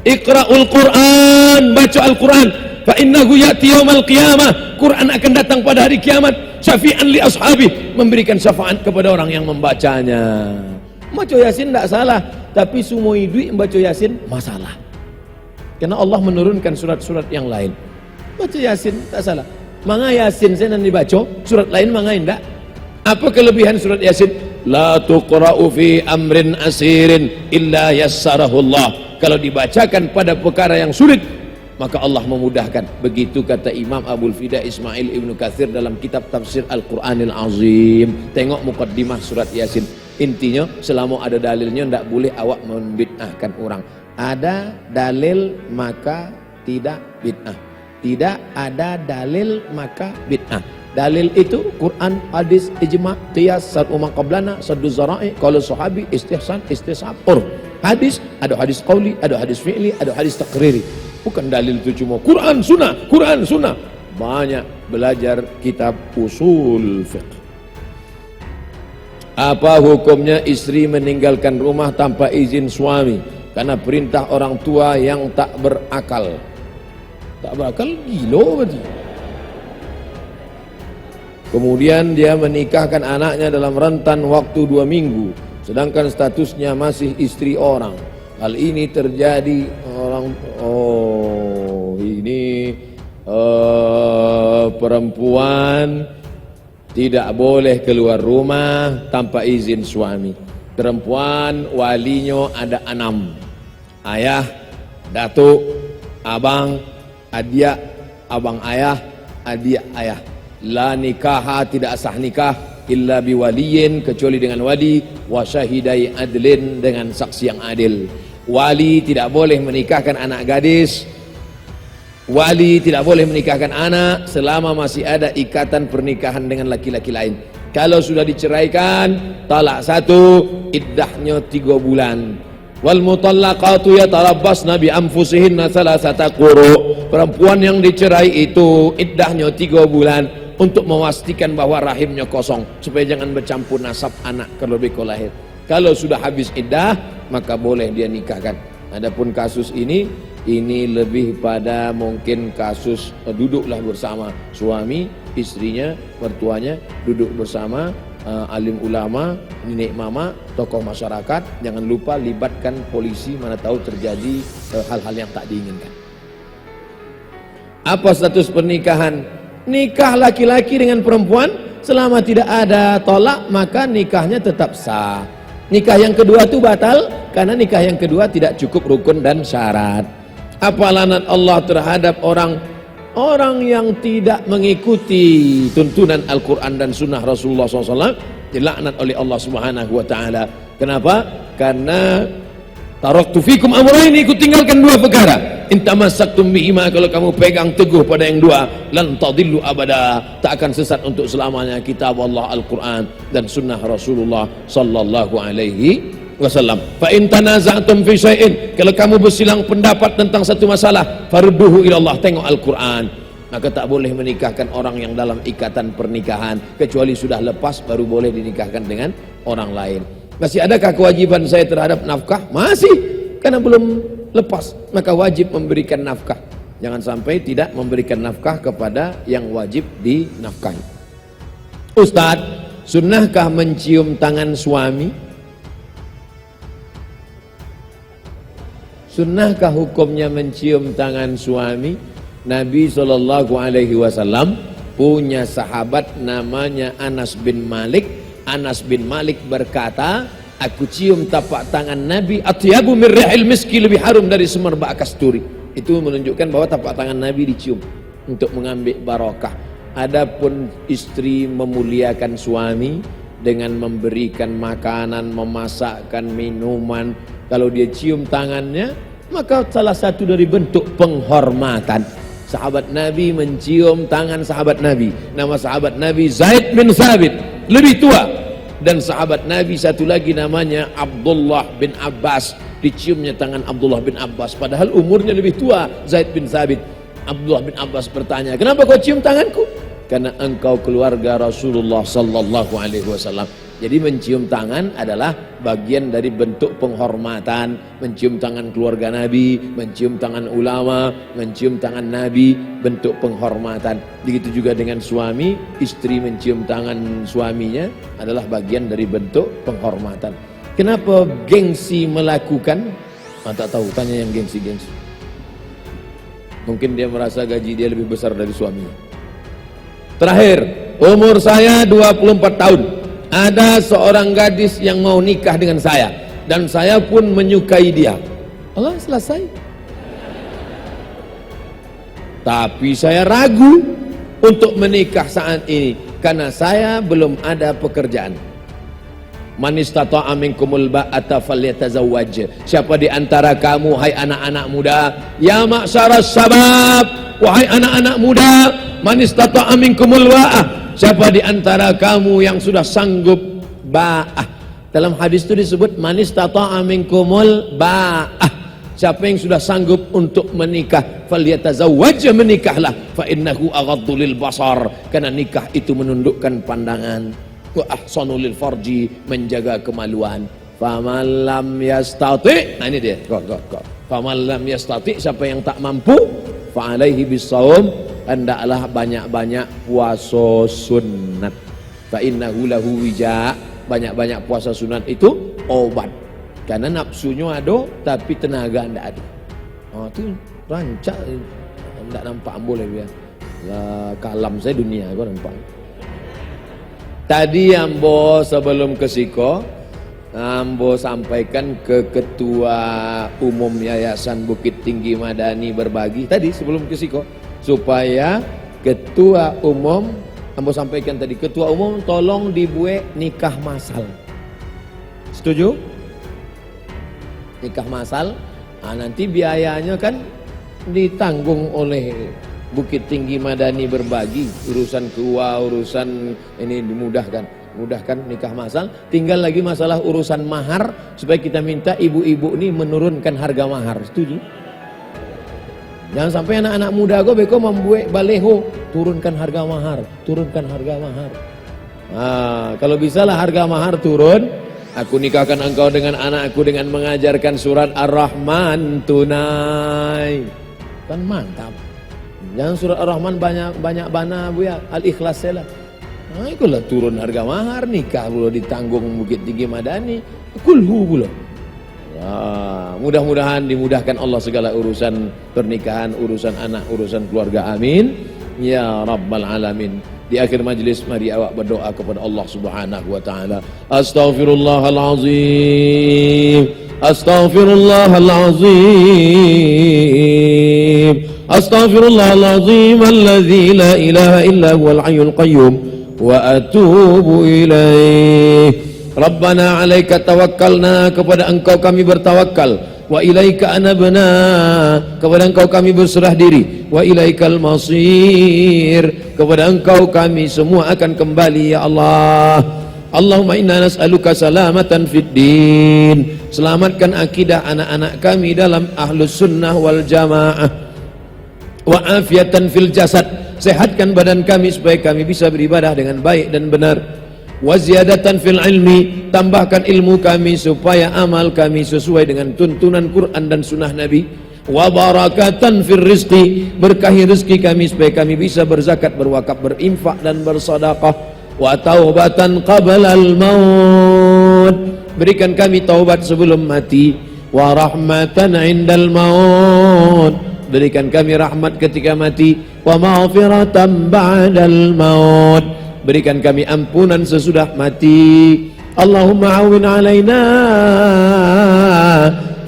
Iqra'ul Quran, baca Al-Quran. Fa innahu ya'ti yaumal qiyamah. Quran akan datang pada hari kiamat. Syafi'an li ashabi, memberikan syafaat kepada orang yang membacanya. Baca Yasin tidak salah, tapi semua duit membaca Yasin masalah. Karena Allah menurunkan surat-surat yang lain. Baca Yasin tak salah. Manga Yasin saya nanti baca, surat lain manga tidak. Apa kelebihan surat Yasin? La tuqra'u fi amrin asirin illa yassarahu Allah. Kalau dibacakan pada perkara yang sulit, maka Allah memudahkan. Begitu kata Imam Abul Fida Ismail Ibnu Katsir dalam kitab tafsir Al-Quranil Azim. Tengok muqaddimah surat Yasin. Intinya selama ada dalilnya tidak boleh awak membid'ahkan orang. Ada dalil maka tidak bid'ah. Tidak ada dalil maka bid'ah. Dalil itu Quran, hadis, ijma', qiyas, sad'u man qablana, saddu zara'i, qaul sahabi, istihsan, istishab, urf. Hadis, ada hadis qauli, ada hadis fi'li, ada hadis takriri. Bukan dalil itu cuma Quran sunnah, Quran sunnah. Banyak belajar kitab usul fiqh. Apa hukumnya istri meninggalkan rumah tanpa izin suami karena perintah orang tua yang tak berakal? Tak berakal gila berarti. Kemudian dia menikahkan anaknya dalam rentan waktu 2 minggu, sedangkan statusnya masih istri orang. Hal ini terjadi perempuan tidak boleh keluar rumah tanpa izin suami. Perempuan walinya ada 6. Ayah, datuk, abang, adik, abang ayah, adik ayah. La nikaha, tidak sah nikah illa biwaliyin, kecuali dengan wali, wa syahidai adlin, dengan saksi yang adil. Wali tidak boleh menikahkan anak gadis. Wali tidak boleh menikahkan anak selama masih ada ikatan pernikahan dengan laki-laki lain. Kalau sudah diceraikan, talak 1, iddahnya 3 bulan. Wal mutallaqatu yatarabbasna bi anfusihinna thalathata quru. Perempuan yang dicerai itu iddahnya 3 bulan untuk memastikan bahwa rahimnya kosong, supaya jangan bercampur nasab anak kalau beko lahir. Kalau sudah habis iddah, maka boleh dia nikahkan. Adapun kasus ini lebih pada mungkin kasus duduklah bersama suami, istrinya, mertuanya, duduk bersama, alim ulama, nenek mama, tokoh masyarakat. Jangan lupa libatkan polisi, mana tahu terjadi hal-hal yang tak diinginkan. Apa status pernikahan? Nikah laki-laki dengan perempuan selama tidak ada tolak, maka nikahnya tetap sah. Nikah yang kedua itu batal karena nikah yang kedua tidak cukup rukun dan syarat. Apa laknat Allah terhadap orang yang tidak mengikuti tuntunan Al-Quran dan Sunnah Rasulullah SAW? Dilaknat oleh Allah Subhanahu Wa Taala. Kenapa? Karena taraktu fikum amrayni, ku tinggalkan 2 perkara. In tamassaktum bihima, kalau kamu pegang teguh pada yang 2, lan tadillu abada, tak akan sesat untuk selamanya. Kitab Allah Al-Quran dan Sunnah Rasulullah sallallahu alaihi wasallam. Fa in tanaza'tum fi syai'in, kalau kamu bersilang pendapat tentang satu masalah, farudduhu ila Allah, tengok Al-Quran. Maka tak boleh menikahkan orang yang dalam ikatan pernikahan, kecuali sudah lepas baru boleh dinikahkan dengan orang lain. Masih adakah kewajiban saya terhadap nafkah? Masih, karena belum lepas, maka wajib memberikan nafkah. Jangan sampai tidak memberikan nafkah kepada yang wajib dinafkahi. Ustaz, sunnahkah mencium tangan suami? Sunnahkah hukumnya mencium tangan suami? Nabi SAW punya sahabat namanya Anas bin Malik. Anas bin Malik berkata, aku cium tapak tangan Nabi, atyabu min rihil miski, lebih harum dari semerbak kasturi. Itu menunjukkan bahwa tapak tangan Nabi dicium untuk mengambil barokah. Adapun istri memuliakan suami dengan memberikan makanan, memasakkan minuman, kalau dia cium tangannya, maka salah satu dari bentuk penghormatan. Sahabat Nabi mencium tangan sahabat Nabi. Nama sahabat Nabi Zaid bin Thabit, lebih tua. Dan sahabat Nabi satu lagi namanya Abdullah bin Abbas, diciumnya tangan Abdullah bin Abbas, padahal umurnya lebih tua Zaid bin Thabit. Abdullah bin Abbas bertanya, kenapa kau cium tanganku? Karena engkau keluarga Rasulullah sallallahu alaihi wasallam. Jadi mencium tangan adalah bagian dari bentuk penghormatan. Mencium tangan keluarga Nabi, mencium tangan ulama, mencium tangan Nabi, bentuk penghormatan. Begitu juga dengan suami, istri mencium tangan suaminya adalah bagian dari bentuk penghormatan. Kenapa gengsi melakukan? Tak tahu, tanya yang gengsi-gengsi. Mungkin dia merasa gaji dia lebih besar dari suaminya. Terakhir, umur saya 24 tahun. Ada seorang gadis yang mau nikah dengan saya, dan saya pun menyukai dia. Allah, selesai. Tapi saya ragu untuk menikah saat ini karena saya belum ada pekerjaan. Man istata'a minkumul ba'ata falyatazawwaj. Siapa di antara kamu, hai anak-anak muda, ya ma'syaras sabab, wahai anak-anak muda, man istata'a minkumul ba'ah, siapa di antara kamu yang sudah sanggup ba'ah. Dalam hadis itu disebut man istata'a minkumul ba'ah, siapa yang sudah sanggup untuk menikah, falyatazawwaj, menikahlah, fa innahu aghaddu lil basar, karena nikah itu menundukkan pandangan, wa ahsanu lil farji, menjaga kemaluan. Faman lam yastati, nah ini dia, faman lam yastati, siapa yang tak mampu, fa alaihi bisawm, hendaklah banyak-banyak puasa sunat. Fa innahu lahu wija, banyak-banyak puasa sunat itu obat. Karena nafsunya ada tapi tenaga tidak ada. Itu rancak, tidak nampak boleh ya. Kalam saya dunia, kau nampak. Tadi ambo sebelum ke Siko, ambo sampaikan ke Ketua Umum Yayasan Bukit Tinggi Madani berbagi tadi sebelum ke Siko, supaya Ketua Umum, ambo sampaikan tadi, Ketua Umum tolong dibuat nikah masal. Setuju? Nikah masal, nanti biayanya kan ditanggung oleh Bukit Tinggi Madani berbagi, urusan keuangan, urusan ini dimudahkan, nikah masal. Tinggal lagi masalah urusan mahar, supaya kita minta ibu-ibu ini menurunkan harga mahar. Setuju? Jangan sampai anak-anak muda gue beko membuat baleho, turunkan harga mahar, turunkan harga mahar. Kalau bisalah harga mahar turun, aku nikahkan engkau dengan anakku dengan mengajarkan surat Ar-Rahman tunai. Kan mantap. Jangan surat Ar-Rahman banyak bana bu ya, Al-Ikhlas lah. Itulah turun harga mahar, nikah pula ditanggung Bukit Tinggi Madani, kulhu pula. Mudah-mudahan dimudahkan Allah segala urusan pernikahan, urusan anak, urusan keluarga, amin ya rabbal alamin. Di akhir majlis mari awak berdoa kepada Allah Subhanahu wa taala. Astaghfirullahalazim, astaghfirullahalazim, astaghfirullahalazim alladzi la ilaha illa huwal hayyul qayyum wa atubu ilaih. Rabbana 'alaika tawakkalna, kepada engkau kami bertawakal, wa ilaika anabna, kepada engkau kami berserah diri, wa ilaikal masir, kepada engkau kami semua akan kembali ya Allah. Allahumma inna nas'aluka salamatan fid din, selamatkan akidah anak-anak kami dalam ahlus sunnah wal jamaah, wa afiatan fil jasad, sehatkan badan kami supaya kami bisa beribadah dengan baik dan benar, wa ziyadatan fil ilmi, tambahkan ilmu kami supaya amal kami sesuai dengan tuntunan Quran dan sunnah Nabi, wa barakatan fil rizqi, berkahi rezeki kami supaya kami bisa berzakat, berwakaf, berinfak dan bersedekah, wa taubatan qabla al maut, berikan kami taubat sebelum mati, wa rahmatan indal maut, berikan kami rahmat ketika mati, wa maghfiratan ba'dal maut, berikan kami ampunan sesudah mati. Allahumma awin alaina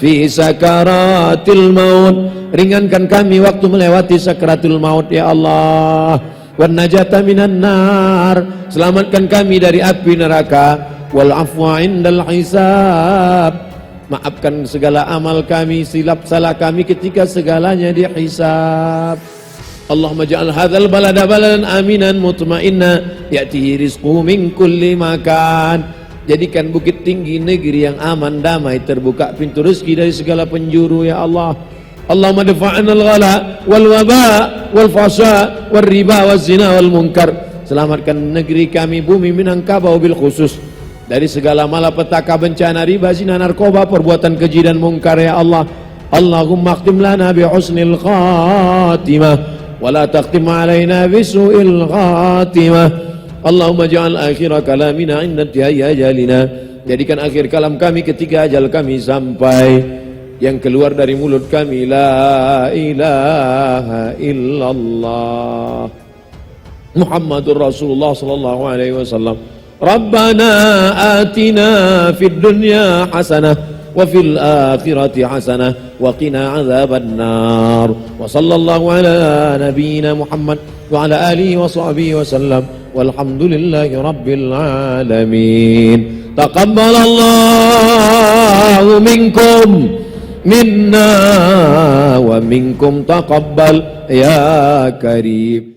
fi sakaratil maut, ringankan kami waktu melewati sakaratul maut ya Allah. Wan najata minan nar, selamatkan kami dari api neraka. Wal afwa indal hisab, maafkan segala amal kami, silap salah kami ketika segalanya dihisab. Allahumma ja'al hadzal balada baladan aminan mutmainna ya'tihi rizquhu min kulli makan. Jadikan Bukit Tinggi negeri yang aman, damai, terbuka pintu rezeki dari segala penjuru ya Allah. Allahumma dafa'na al-ghala wal waba wal fasha wal riba wal zina wal munkar. Selamatkan negeri kami, bumi Minangkabau bil khusus, dari segala malapetaka, bencana, riba, zina, narkoba, perbuatan keji dan mungkar ya Allah. Allahumma akhtim lana bi husnil khatimah wa la takhtim alaina bi su'il khatimah. Allahumma ja'al akhira kalamina inda intihai ajalina, jadikan akhir kalam kami ketika ajal kami sampai. Yang keluar dari mulut kami la ilaha illallah Muhammadur Rasulullah sallallahu alaihi wasallam. Rabbana atina fid dunya hasanah wa fil akhirati hasanah wa qina adzabannar. Wa sallallahu ala nabiyyina Muhammad wa ala alihi wa sahbihi wasallam. Walhamdulillahi rabbil alamin. Taqabbalallahu minkum minna wa minkum taqabbal ya karim.